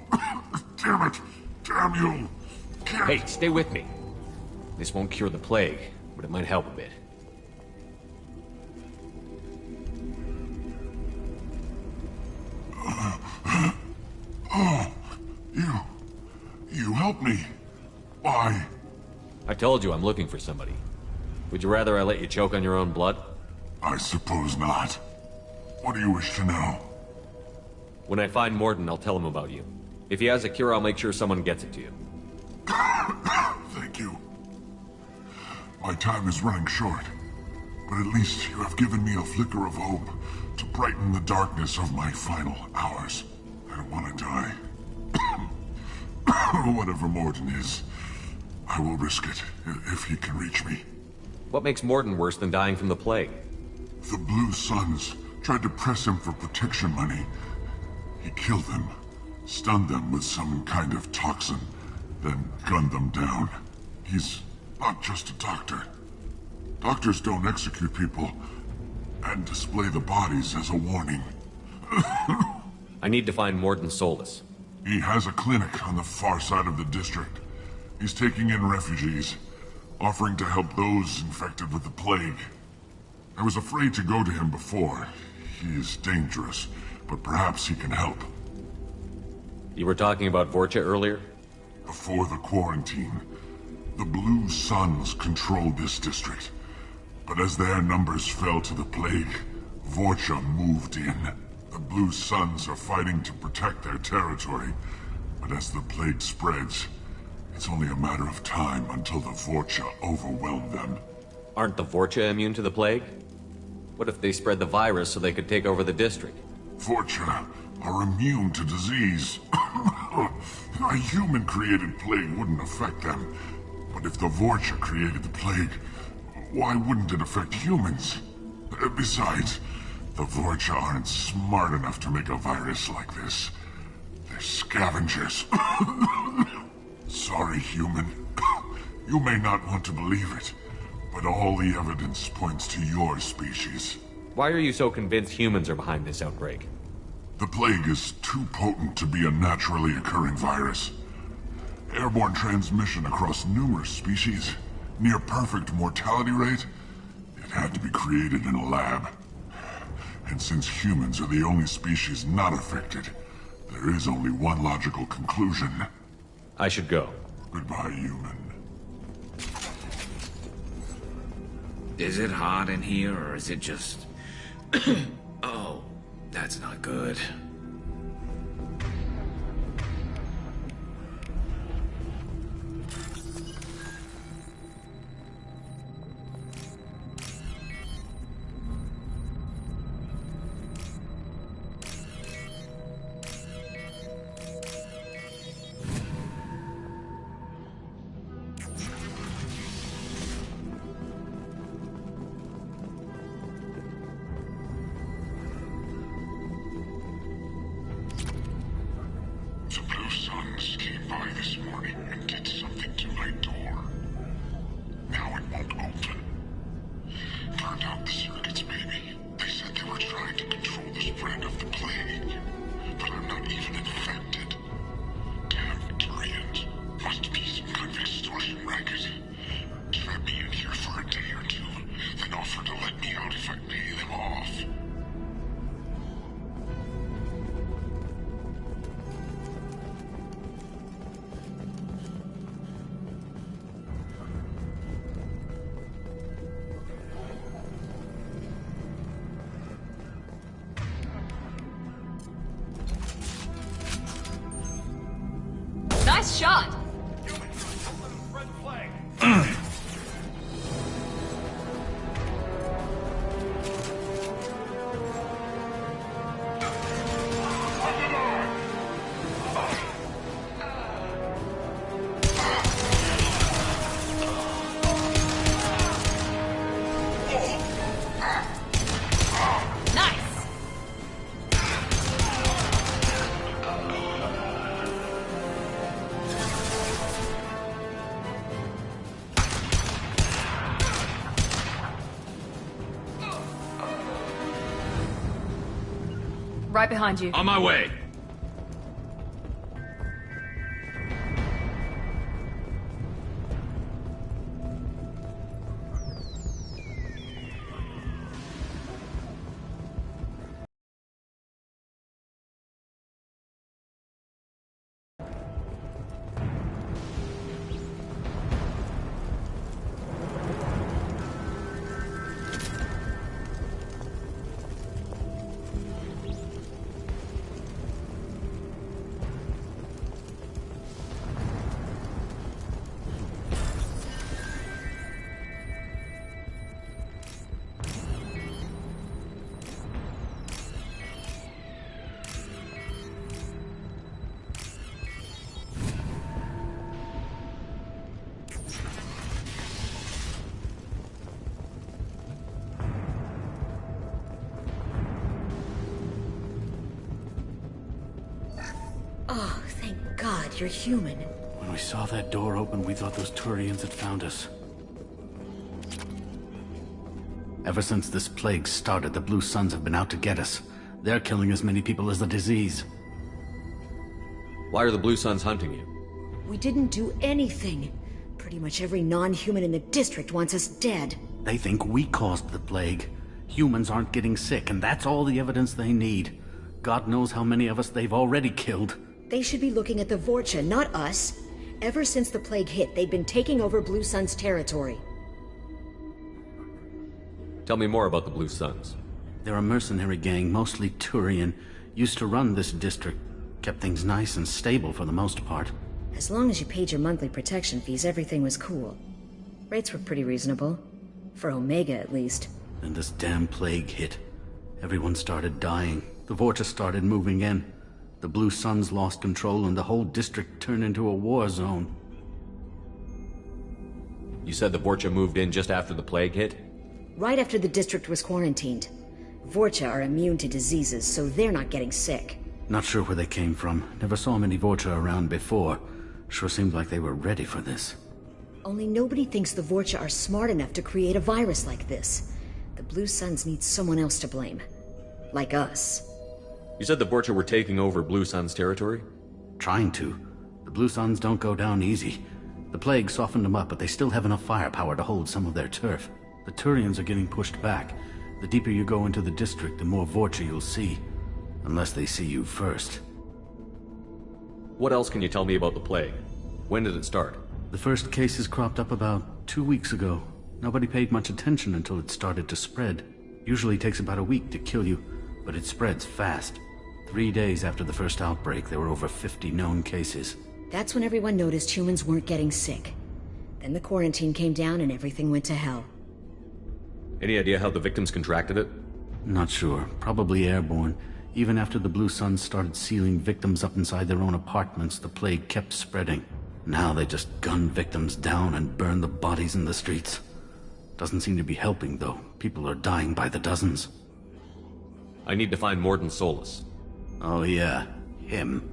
Damn it. Damn you. Hey, stay with me. This won't cure the plague, but it might help a bit. Oh, you helped me. Why? I told you I'm looking for somebody. Would you rather I let you choke on your own blood? I suppose not. What do you wish to know? When I find Mordin, I'll tell him about you. If he has a cure, I'll make sure someone gets it to you. Thank you. My time is running short, but at least you have given me a flicker of hope to brighten the darkness of my final hours. I don't want to die. Whatever Mordin is, I will risk it if he can reach me. What makes Mordin worse than dying from the plague? The Blue Suns tried to press him for protection money. He killed them, stunned them with some kind of toxin, then gunned them down. He's not just a doctor. Doctors don't execute people and display the bodies as a warning. I need to find Mordin Solus. He has a clinic on the far side of the district. He's taking in refugees, offering to help those infected with the plague. I was afraid to go to him before. He is dangerous, but perhaps he can help. You were talking about Vorcha earlier? Before the quarantine, the Blue Suns controlled this district. But as their numbers fell to the plague, Vorcha moved in. The Blue Suns are fighting to protect their territory, but as the plague spreads, it's only a matter of time until the Vorcha overwhelm them. Aren't the Vorcha immune to the plague? What if they spread the virus so they could take over the district? Vorcha are immune to disease. A human-created plague wouldn't affect them. But if the Vorcha created the plague, why wouldn't it affect humans? Besides, the Vorcha aren't smart enough to make a virus like this. They're scavengers. Sorry, human. You may not want to believe it, but all the evidence points to your species. Why are you so convinced humans are behind this outbreak? The plague is too potent to be a naturally occurring virus. Airborne transmission across numerous species, near perfect mortality rate. It had to be created in a lab. And since humans are the only species not affected, there is only one logical conclusion. I should go. Goodbye, human. Is it hot in here, or is it just... Oh, that's not good. Nice shot! Right behind you. On my way. Oh, thank God you're human. When we saw that door open, we thought those Turians had found us. Ever since this plague started, the Blue Suns have been out to get us. They're killing as many people as the disease. Why are the Blue Suns hunting you? We didn't do anything. Pretty much every non-human in the district wants us dead. They think we caused the plague. Humans aren't getting sick, and that's all the evidence they need. God knows how many of us they've already killed. They should be looking at the Vorcha, not us. Ever since the plague hit, they've been taking over Blue Sun's territory. Tell me more about the Blue Suns. They're a mercenary gang, mostly Turian. Used to run this district. Kept things nice and stable for the most part. As long as you paid your monthly protection fees, everything was cool. Rates were pretty reasonable. For Omega, at least. Then this damn plague hit. Everyone started dying. The Vorcha started moving in. The Blue Suns lost control and the whole district turned into a war zone. You said the Vorcha moved in just after the plague hit? Right after the district was quarantined. Vorcha are immune to diseases, so they're not getting sick. Not sure where they came from. Never saw many Vorcha around before. Sure seemed like they were ready for this. Only nobody thinks the Vorcha are smart enough to create a virus like this. The Blue Suns need someone else to blame. Like us. You said the Vorcha were taking over Blue Sun's territory? Trying to. The Blue Suns don't go down easy. The plague softened them up, but they still have enough firepower to hold some of their turf. The Turians are getting pushed back. The deeper you go into the district, the more Vorcha you'll see. Unless they see you first. What else can you tell me about the plague? When did it start? The first cases cropped up about 2 weeks ago. Nobody paid much attention until it started to spread. Usually takes about a week to kill you, but it spreads fast. 3 days after the first outbreak, there were over 50 known cases. That's when everyone noticed humans weren't getting sick. Then the quarantine came down and everything went to hell. Any idea how the victims contracted it? Not sure. Probably airborne. Even after the Blue Suns started sealing victims up inside their own apartments, the plague kept spreading. Now they just gun victims down and burn the bodies in the streets. Doesn't seem to be helping, though. People are dying by the dozens. I need to find Mordin Solus. Oh yeah, him.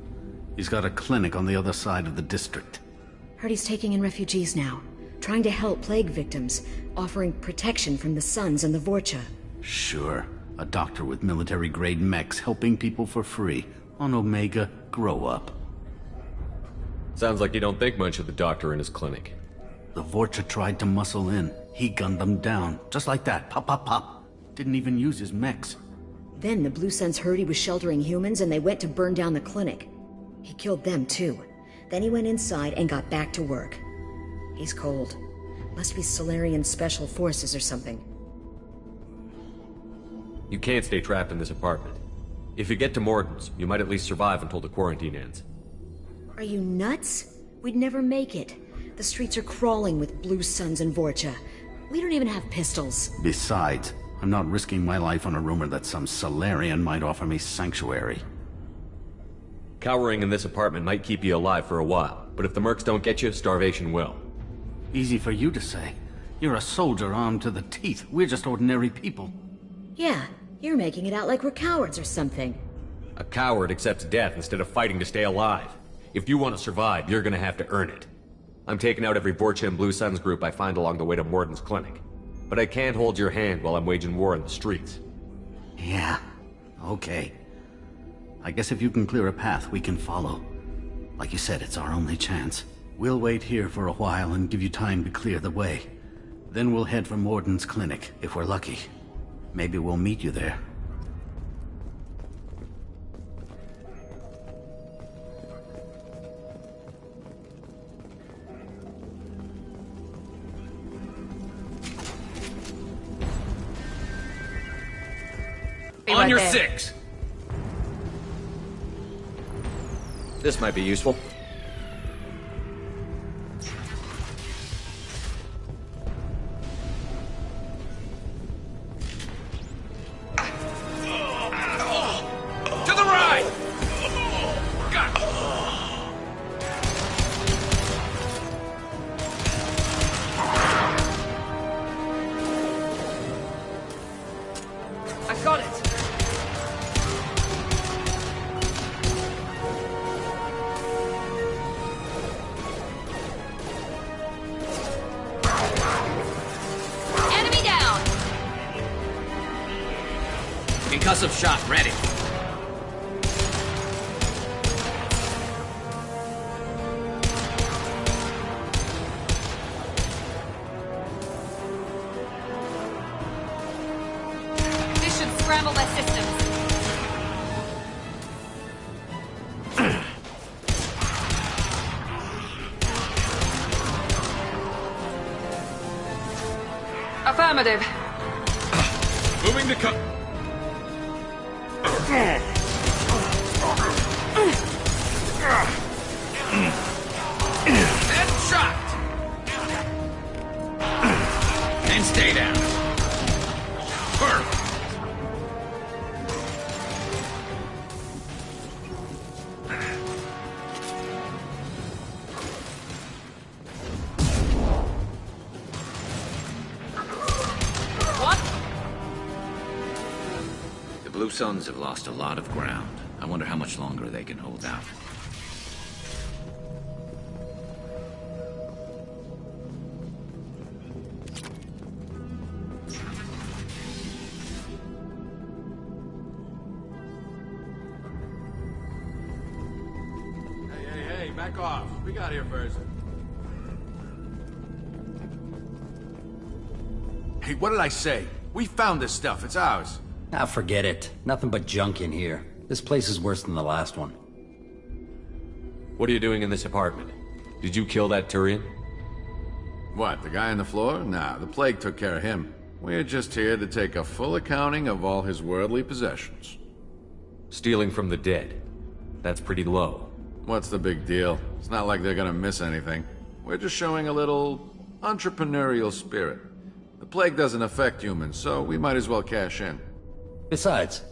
He's got a clinic on the other side of the district. Heard he's taking in refugees now. Trying to help plague victims. Offering protection from the Suns and the Vorcha. Sure. A doctor with military-grade mechs helping people for free. On Omega, grow up. Sounds like you don't think much of the doctor in his clinic. The Vorcha tried to muscle in. He gunned them down. Just like that. Pop, pop, pop. Didn't even use his mechs. Then the Blue Suns heard he was sheltering humans and they went to burn down the clinic. He killed them too. Then he went inside and got back to work. He's cold. Must be Solarian Special Forces or something. You can't stay trapped in this apartment. If you get to Mordin's, you might at least survive until the quarantine ends. Are you nuts? We'd never make it. The streets are crawling with Blue Suns and Vorcha. We don't even have pistols. Besides, I'm not risking my life on a rumor that some Solarian might offer me sanctuary. Cowering in this apartment might keep you alive for a while, but if the mercs don't get you, starvation will. Easy for you to say. You're a soldier armed to the teeth. We're just ordinary people. Yeah, you're making it out like we're cowards or something. A coward accepts death instead of fighting to stay alive. If you want to survive, you're gonna have to earn it. I'm taking out every Vorcha and Blue Suns group I find along the way to Mordin's clinic. But I can't hold your hand while I'm waging war in the streets. Yeah, okay. I guess if you can clear a path, we can follow. Like you said, it's our only chance. We'll wait here for a while and give you time to clear the way. Then we'll head for Morden's clinic, if we're lucky. Maybe we'll meet you there. On your 6! This might be useful. To the right! I got it! Enemy down! Concussive shot ready. This should scramble their systems. Affirmative. Moving to cut. Headshot! And stay down. Perfect. The Blue Suns have lost a lot of ground. I wonder how much longer they can hold out. Hey, back off. We got here first. Hey, what did I say? We found this stuff. It's ours. Ah, forget it. Nothing but junk in here. This place is worse than the last one. What are you doing in this apartment? Did you kill that Turian? What, the guy on the floor? Nah, the plague took care of him. We're just here to take a full accounting of all his worldly possessions. Stealing from the dead. That's pretty low. What's the big deal? It's not like they're gonna miss anything. We're just showing a little entrepreneurial spirit. The plague doesn't affect humans, so we might as well cash in. Besides,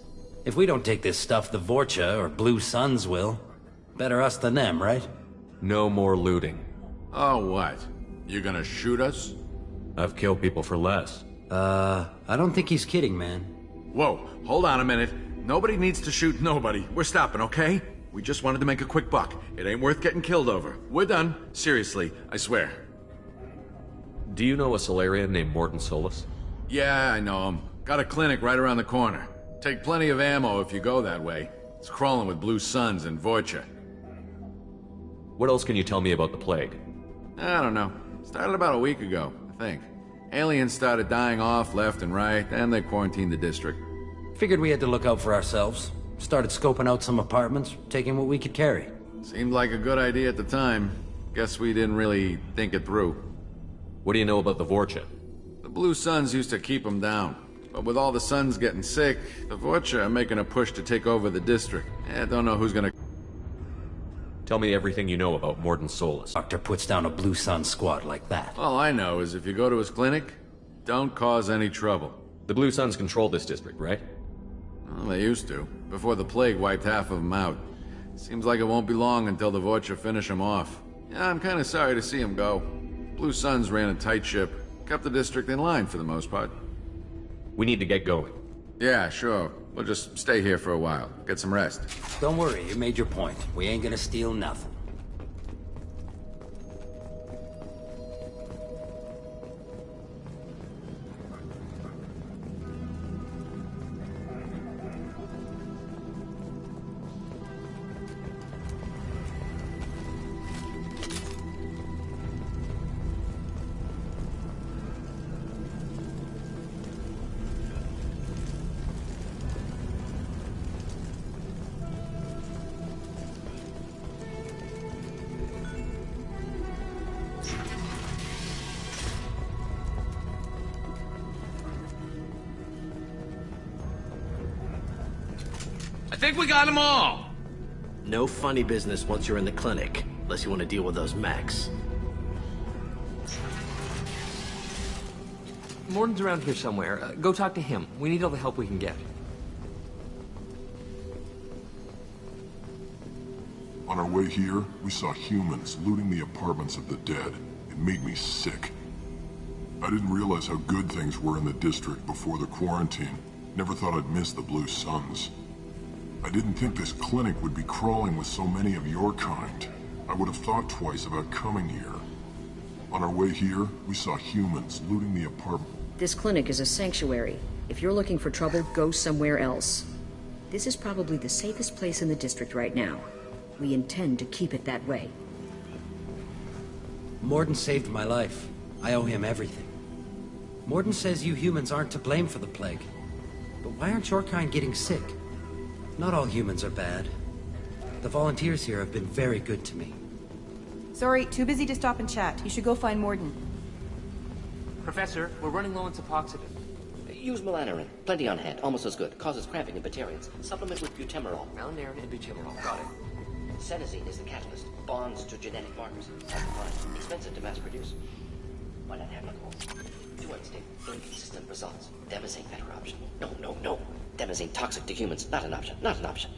if we don't take this stuff, the Vorcha or Blue Suns will. Better us than them, right? No more looting. Oh, what? You gonna shoot us? I've killed people for less. I don't think he's kidding, man. Whoa, hold on a minute. Nobody needs to shoot nobody. We're stopping, okay? We just wanted to make a quick buck. It ain't worth getting killed over. We're done. Seriously, I swear. Do you know a Solarian named Morden Solus? Yeah, I know him. Got a clinic right around the corner. Take plenty of ammo if you go that way. It's crawling with Blue Suns and Vorcha. What else can you tell me about the plague? I don't know. Started about a week ago, I think. Aliens started dying off left and right, and they quarantined the district. Figured we had to look out for ourselves. Started scoping out some apartments, taking what we could carry. Seemed like a good idea at the time. Guess we didn't really think it through. What do you know about the Vorcha? The Blue Suns used to keep them down. But with all the Suns getting sick, the Vorcha are making a push to take over the district. I don't know who's gonna... Tell me everything you know about Morden Solus. Doctor puts down a Blue Sun squad like that. All I know is if you go to his clinic, don't cause any trouble. The Blue Suns control this district, right? Well, they used to, before the plague wiped half of them out. Seems like it won't be long until the Vorcha finish them off. Yeah, I'm kinda sorry to see him go. Blue Suns ran a tight ship, kept the district in line for the most part. We need to get going. Yeah, sure. We'll just stay here for a while. Get some rest. Don't worry, you made your point. We ain't gonna steal nothing. think we got them all! No funny business once you're in the clinic, unless you want to deal with those mechs. Morden's around here somewhere. Go talk to him. We need all the help we can get. On our way here, we saw humans looting the apartments of the dead. It made me sick. I didn't realize how good things were in the district before the quarantine. Never thought I'd miss the Blue Suns. I didn't think this clinic would be crawling with so many of your kind. I would have thought twice about coming here. On our way here, we saw humans looting the apartment. This clinic is a sanctuary. If you're looking for trouble, go somewhere else. This is probably the safest place in the district right now. We intend to keep it that way. Morden saved my life. I owe him everything. Morden says you humans aren't to blame for the plague. But why aren't your kind getting sick? Not all humans are bad. The volunteers here have been very good to me. Sorry, too busy to stop and chat. You should go find Morden. Professor, we're running low on Suboxidin. Use melanorin. Plenty on hand. Almost as good. Causes cramping in Batarians. Supplement with butemerol. Melanorin and butemerol. Got it. Senesine is the catalyst. Bonds to genetic markers. Alkaline. Expensive to mass produce. Why not have it all? To instinct. Inconsistent results. Demazine better option. No. Demazine toxic to humans. Not an option. Not an option.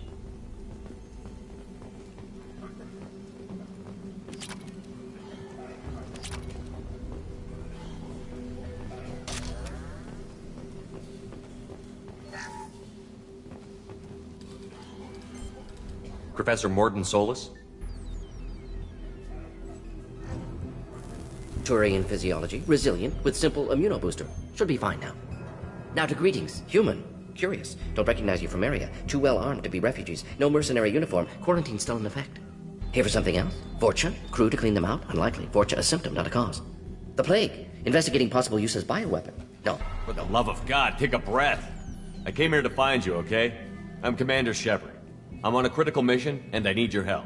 Professor Morden Solis? Turian physiology, resilient, with simple immunobooster. Should be fine now. Now to greetings. Human. Curious. Don't recognize you from area. Too well armed to be refugees. No mercenary uniform. Quarantine still in effect. Here for something else? Vorcha? Crew to clean them out? Unlikely. Vorcha a symptom, not a cause. The plague. Investigating possible use as bioweapon. No. For the love of God, take a breath. I came here to find you, okay? I'm Commander Shepard. I'm on a critical mission, and I need your help.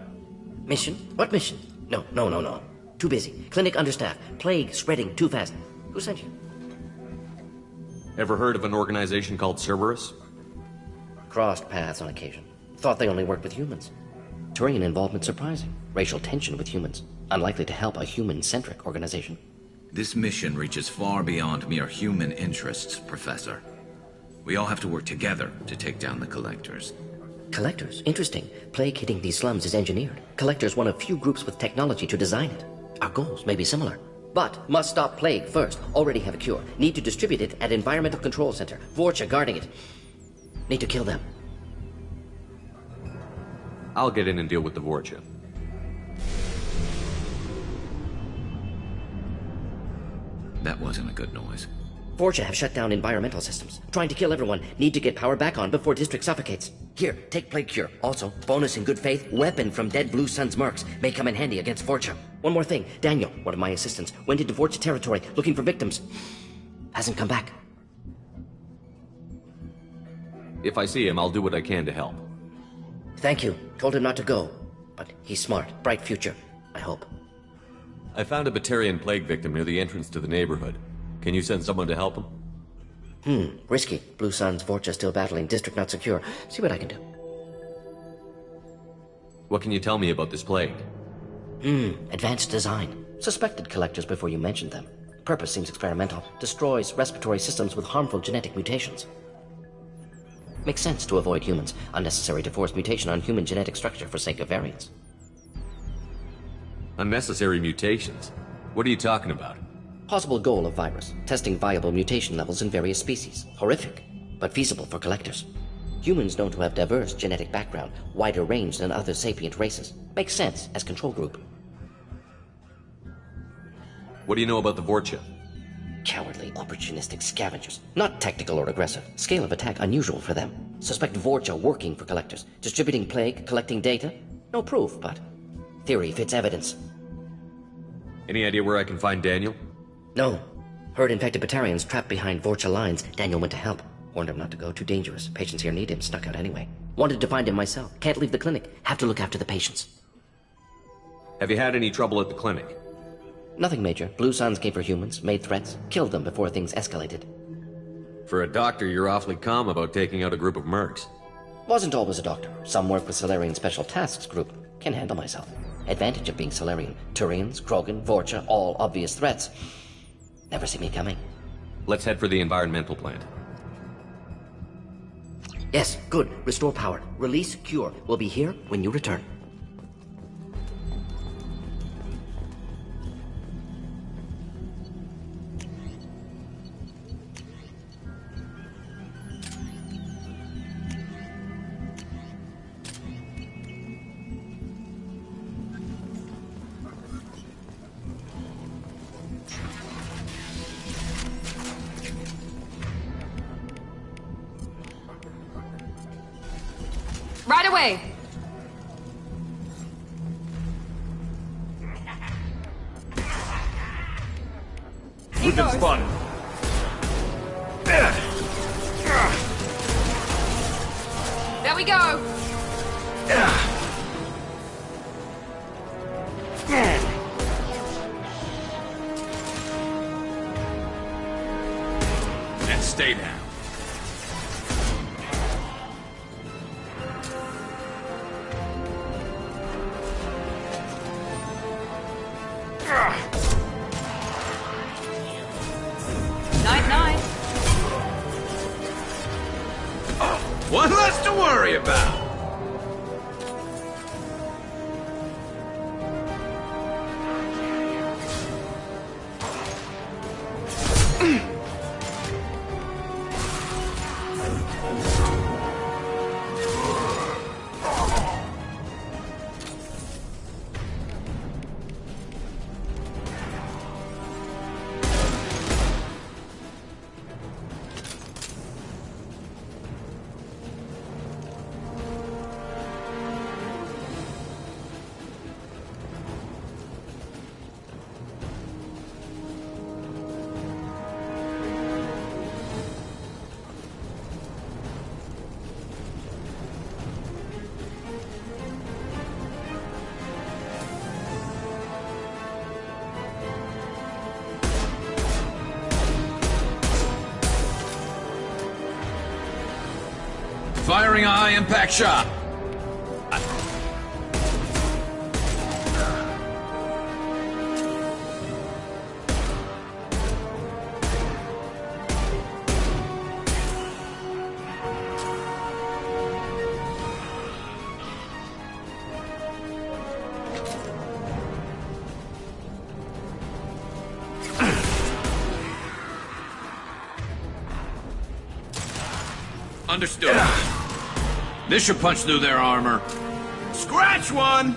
Mission? What mission? No. Too busy. Clinic understaffed. Plague spreading too fast. Who sent you? Ever heard of an organization called Cerberus? Crossed paths on occasion. Thought they only worked with humans. Turian involvement surprising. Racial tension with humans. Unlikely to help a human-centric organization. This mission reaches far beyond mere human interests, Professor. We all have to work together to take down the Collectors. Collectors? Interesting. Plague hitting these slums is engineered. Collectors one of few groups with technology to design it. Our goals may be similar. But must stop plague first. Already have a cure. Need to distribute it at Environmental Control Center. Vorcha guarding it. Need to kill them. I'll get in and deal with the Vorcha. That wasn't a good noise. Vorcha have shut down environmental systems. Trying to kill everyone. Need to get power back on before district suffocates. Here, take plague cure. Also, bonus in good faith, weapon from dead Blue Sun's mercs. May come in handy against Vorcha. One more thing. Daniel, one of my assistants, went into Vorcha territory looking for victims. Hasn't come back. If I see him, I'll do what I can to help. Thank you. Told him not to go. But he's smart. Bright future. I hope. I found a Batarian plague victim near the entrance to the neighborhood. Can you send someone to help him? Risky. Blue Sun's Vorcha still battling. District not secure. See what I can do. What can you tell me about this plague? Advanced design. Suspected Collectors before you mentioned them. Purpose seems experimental. Destroys respiratory systems with harmful genetic mutations. Makes sense to avoid humans. Unnecessary to force mutation on human genetic structure for sake of variants. Unnecessary mutations? What are you talking about? Possible goal of virus. Testing viable mutation levels in various species. Horrific, but feasible for Collectors. Humans known to have diverse genetic background, wider range than other sapient races. Makes sense as control group. What do you know about the Vorcha? Cowardly, opportunistic scavengers. Not tactical or aggressive. Scale of attack unusual for them. Suspect Vorcha working for Collectors. Distributing plague, collecting data. No proof, but theory fits evidence. Any idea where I can find Daniel? No. Heard infected Batarians trapped behind Vorcha lines. Daniel went to help. Warned him not to go. Too dangerous. Patients here need him. Snuck out anyway. Wanted to find him myself. Can't leave the clinic. Have to look after the patients. Have you had any trouble at the clinic? Nothing major. Blue Suns came for humans, made threats, killed them before things escalated. For a doctor, you're awfully calm about taking out a group of mercs. Wasn't always a doctor. Some work with Solarian Special Tasks Group. Can handle myself. Advantage of being Solarian. Turians, Krogan, Vorcha, all obvious threats. Never see me coming. Let's head for the environmental plant. Yes, good. Restore power. Release Cure. We'll be here when you return. Right away! We've been spotted. There we go! And stay down. Night-night. One less to worry about. Firing a high-impact shot. Understood. This should punch through their armor. Scratch one!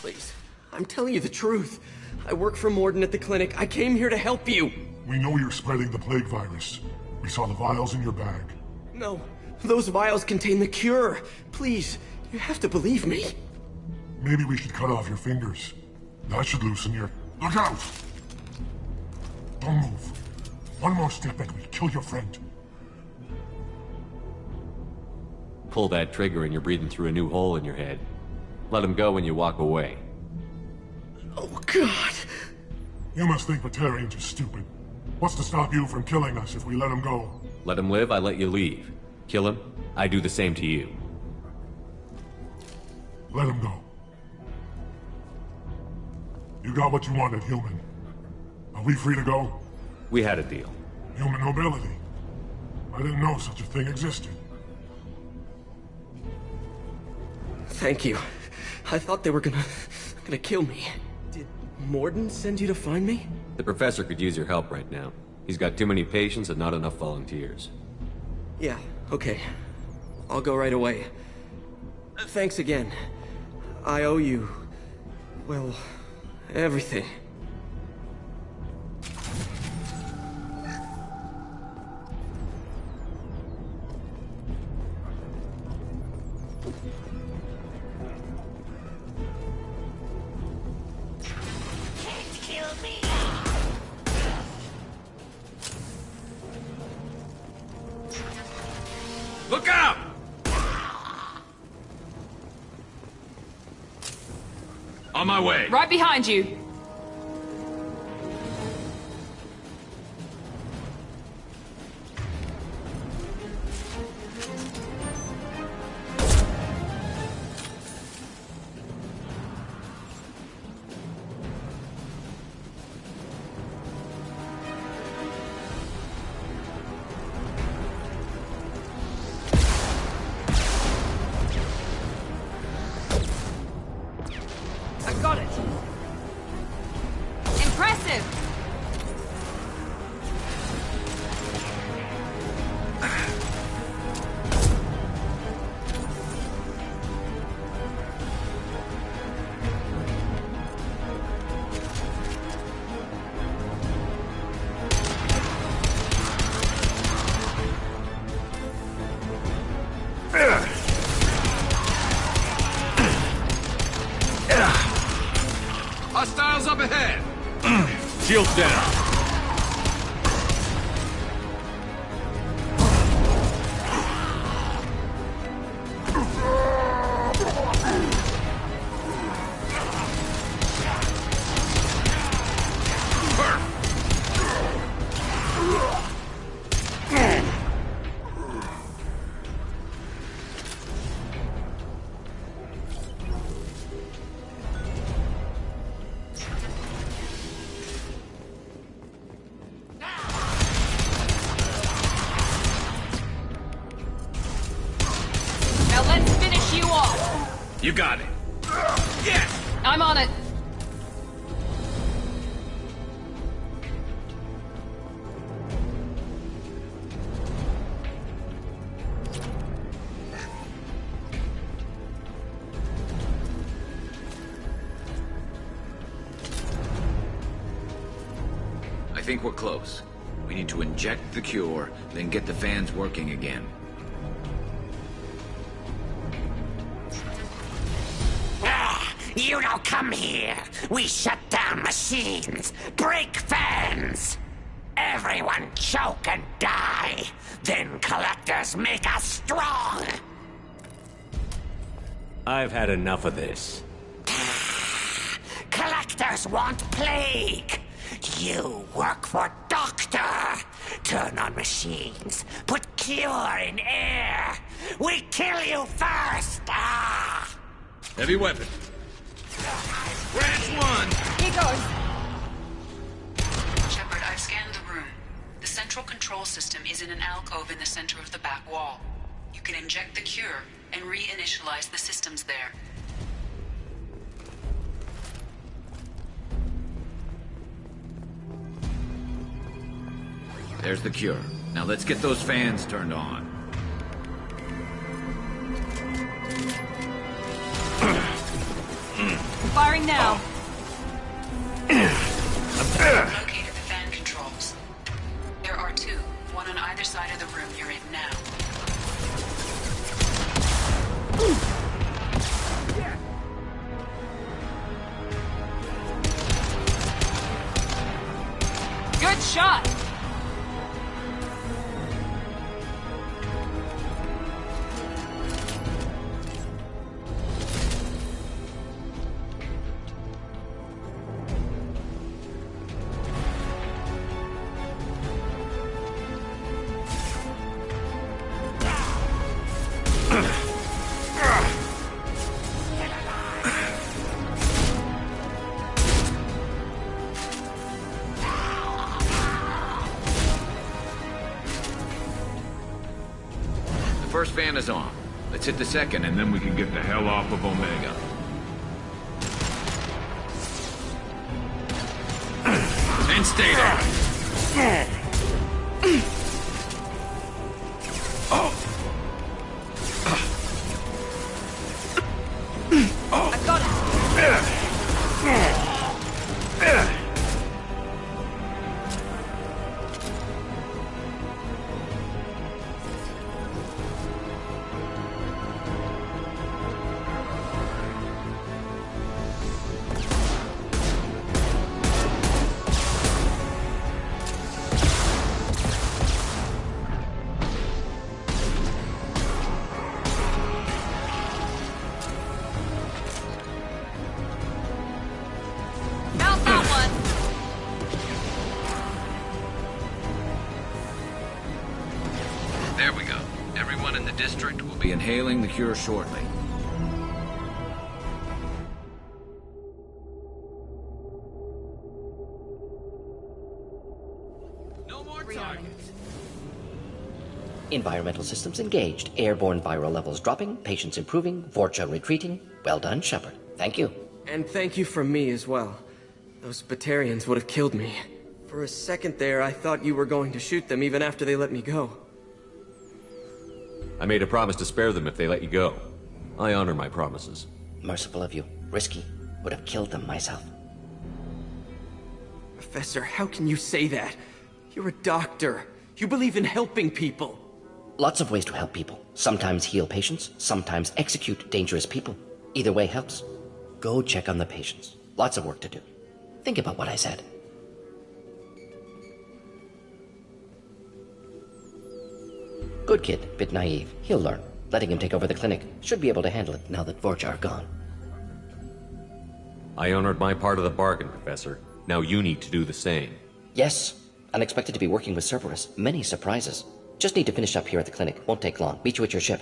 Please, I'm telling you the truth. I work for Morden at the clinic. I came here to help you. We know you're spreading the plague virus. We saw the vials in your bag. No, those vials contain the cure. Please, you have to believe me. Maybe we should cut off your fingers. That should loosen your... Look out! Don't move. One more step and we kill your friend. Pull that trigger and you're breathing through a new hole in your head. Let him go when you walk away. Oh, God! You must think Batarians are stupid. What's to stop you from killing us if we let him go? Let him live, I let you leave. Kill him, I do the same to you. Let him go. You got what you wanted, human. Are we free to go? We had a deal. Human nobility. I didn't know such a thing existed. Thank you. I thought they were gonna kill me. Did Morden send you to find me? The professor could use your help right now. He's got too many patients and not enough volunteers. Yeah, okay. I'll go right away. Thanks again. I owe you... well, everything. Look out! On my way. Right behind you. Got it. Impressive. Hostiles up ahead! Shields down. You got it. Yes! I'm on it. I think we're close. We need to inject the cure, then get the fans working again. You don't come here. We shut down machines, break fans. Everyone choke and die. Then collectors make us strong. I've had enough of this. Collectors want plague. You work for Doctor. Turn on machines. Put cure in air. We kill you first. Heavy weapon. Branch 1! Here goes. Shepard, I've scanned the room. The central control system is in an alcove in the center of the back wall. You can inject the cure and reinitialize the systems there. There's the cure. Now let's get those fans turned on. Firing now. Located the fan controls. There are 2, one on either side of the room you're in now. Good shot. first fan is on. Let's hit the second, and then we can get the hell off of Omega. And stay there. I've got it. Found that one. There we go. Everyone in the district will be inhaling the cure shortly. No more targets. Environmental systems engaged. Airborne viral levels dropping. Patients improving. Vorcha retreating. Well done, Shepard. Thank you. And thank you from me as well. Those Batarians would have killed me. For a second there, I thought you were going to shoot them even after they let me go. I made a promise to spare them if they let you go. I honor my promises. Merciful of you. Risky. Would have killed them myself. Professor, how can you say that? You're a doctor. You believe in helping people. Lots of ways to help people. Sometimes heal patients, sometimes execute dangerous people. Either way helps. Go check on the patients. Lots of work to do. Think about what I said. Good kid, bit naive. He'll learn. Letting him take over the clinic. Should be able to handle it now that Vorcha are gone. I honored my part of the bargain, Professor. Now you need to do the same. Yes. Unexpected to be working with Cerberus. Many surprises. Just need to finish up here at the clinic. Won't take long. Meet you at your ship.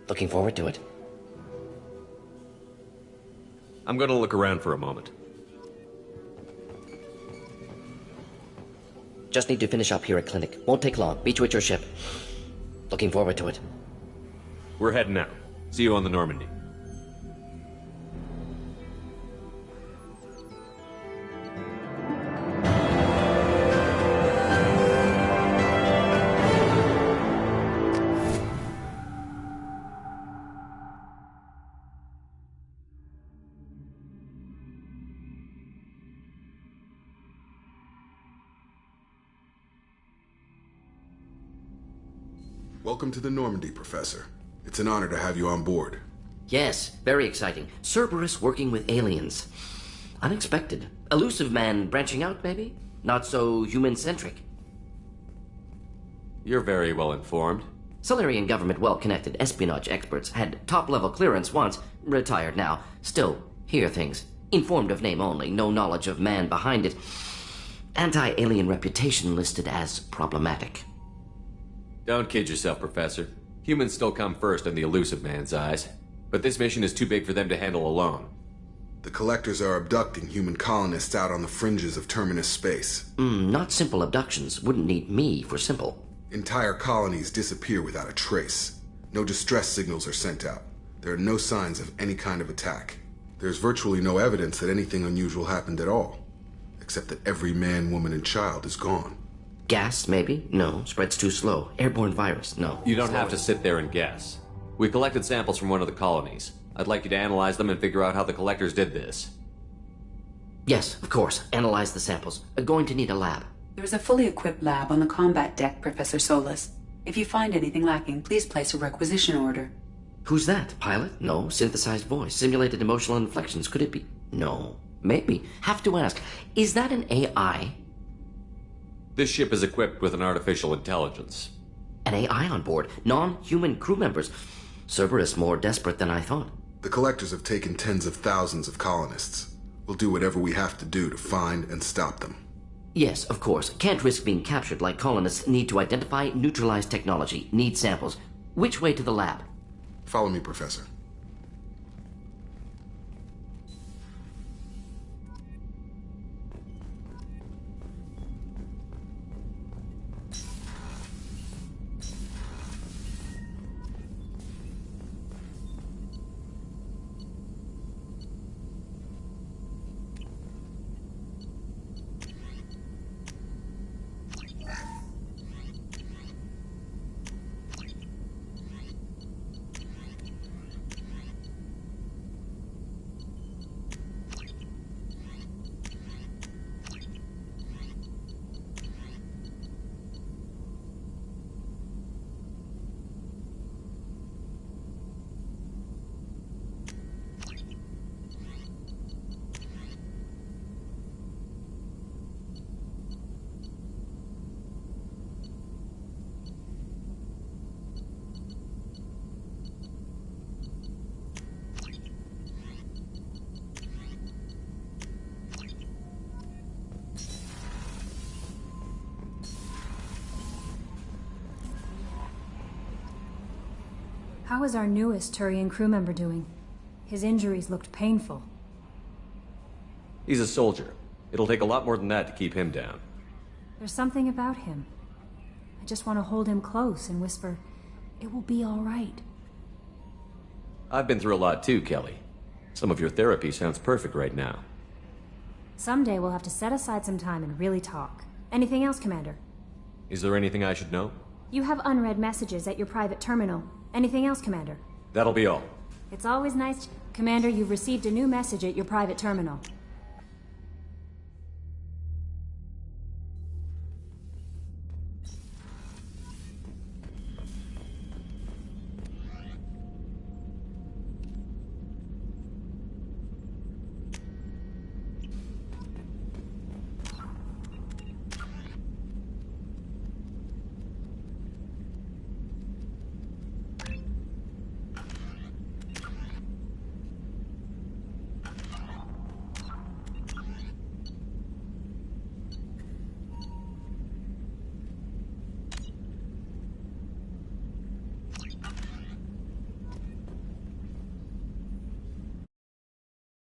Looking forward to it. I'm gonna look around for a moment. Just need to finish up here at clinic. Won't take long. Meet you at your ship. Looking forward to it. We're heading out. See you on the Normandy. Welcome to the Normandy, Professor. It's an honor to have you on board. Yes, very exciting. Cerberus working with aliens. Unexpected. Elusive man branching out, maybe? Not so human-centric. You're very well informed. Solarian government well-connected espionage experts had top-level clearance once, retired now. Still, hear things. Informed of name only, no knowledge of man behind it. Anti-alien reputation listed as problematic. Don't kid yourself, Professor. Humans still come first in the elusive man's eyes. But this mission is too big for them to handle alone. The Collectors are abducting human colonists out on the fringes of Terminus space. Not simple abductions. Wouldn't need me for simple. Entire colonies disappear without a trace. No distress signals are sent out. There are no signs of any kind of attack. There's virtually no evidence that anything unusual happened at all. Except that every man, woman, and child is gone. Gas, maybe? No. Spreads too slow. Airborne virus? No. You don't have to sit there and guess. We collected samples from one of the colonies. I'd like you to analyze them and figure out how the Collectors did this. Yes, of course. Analyze the samples. Going to need a lab. There is a fully equipped lab on the combat deck, Professor Solis. If you find anything lacking, please place a requisition order. Who's that? Pilot? No. Synthesized voice. Simulated emotional inflections. Could it be? No. Maybe. Have to ask. Is that an AI? This ship is equipped with an artificial intelligence. An AI on board? Non-human crew members? Cerberus more desperate than I thought. The Collectors have taken tens of thousands of colonists. We'll do whatever we have to do to find and stop them. Yes, of course. Can't risk being captured like colonists need to identify, neutralize technology, need samples. Which way to the lab? Follow me, Professor. How is our newest Turian crew member doing? His injuries looked painful. He's a soldier. It'll take a lot more than that to keep him down. There's something about him. I just want to hold him close and whisper, "It will be all right." I've been through a lot too, Kelly. Some of your therapy sounds perfect right now. Someday we'll have to set aside some time and really talk. Anything else, Commander? Is there anything I should know? You have unread messages at your private terminal. Anything else, Commander? That'll be all. It's always nice... Commander, you've received a new message at your private terminal.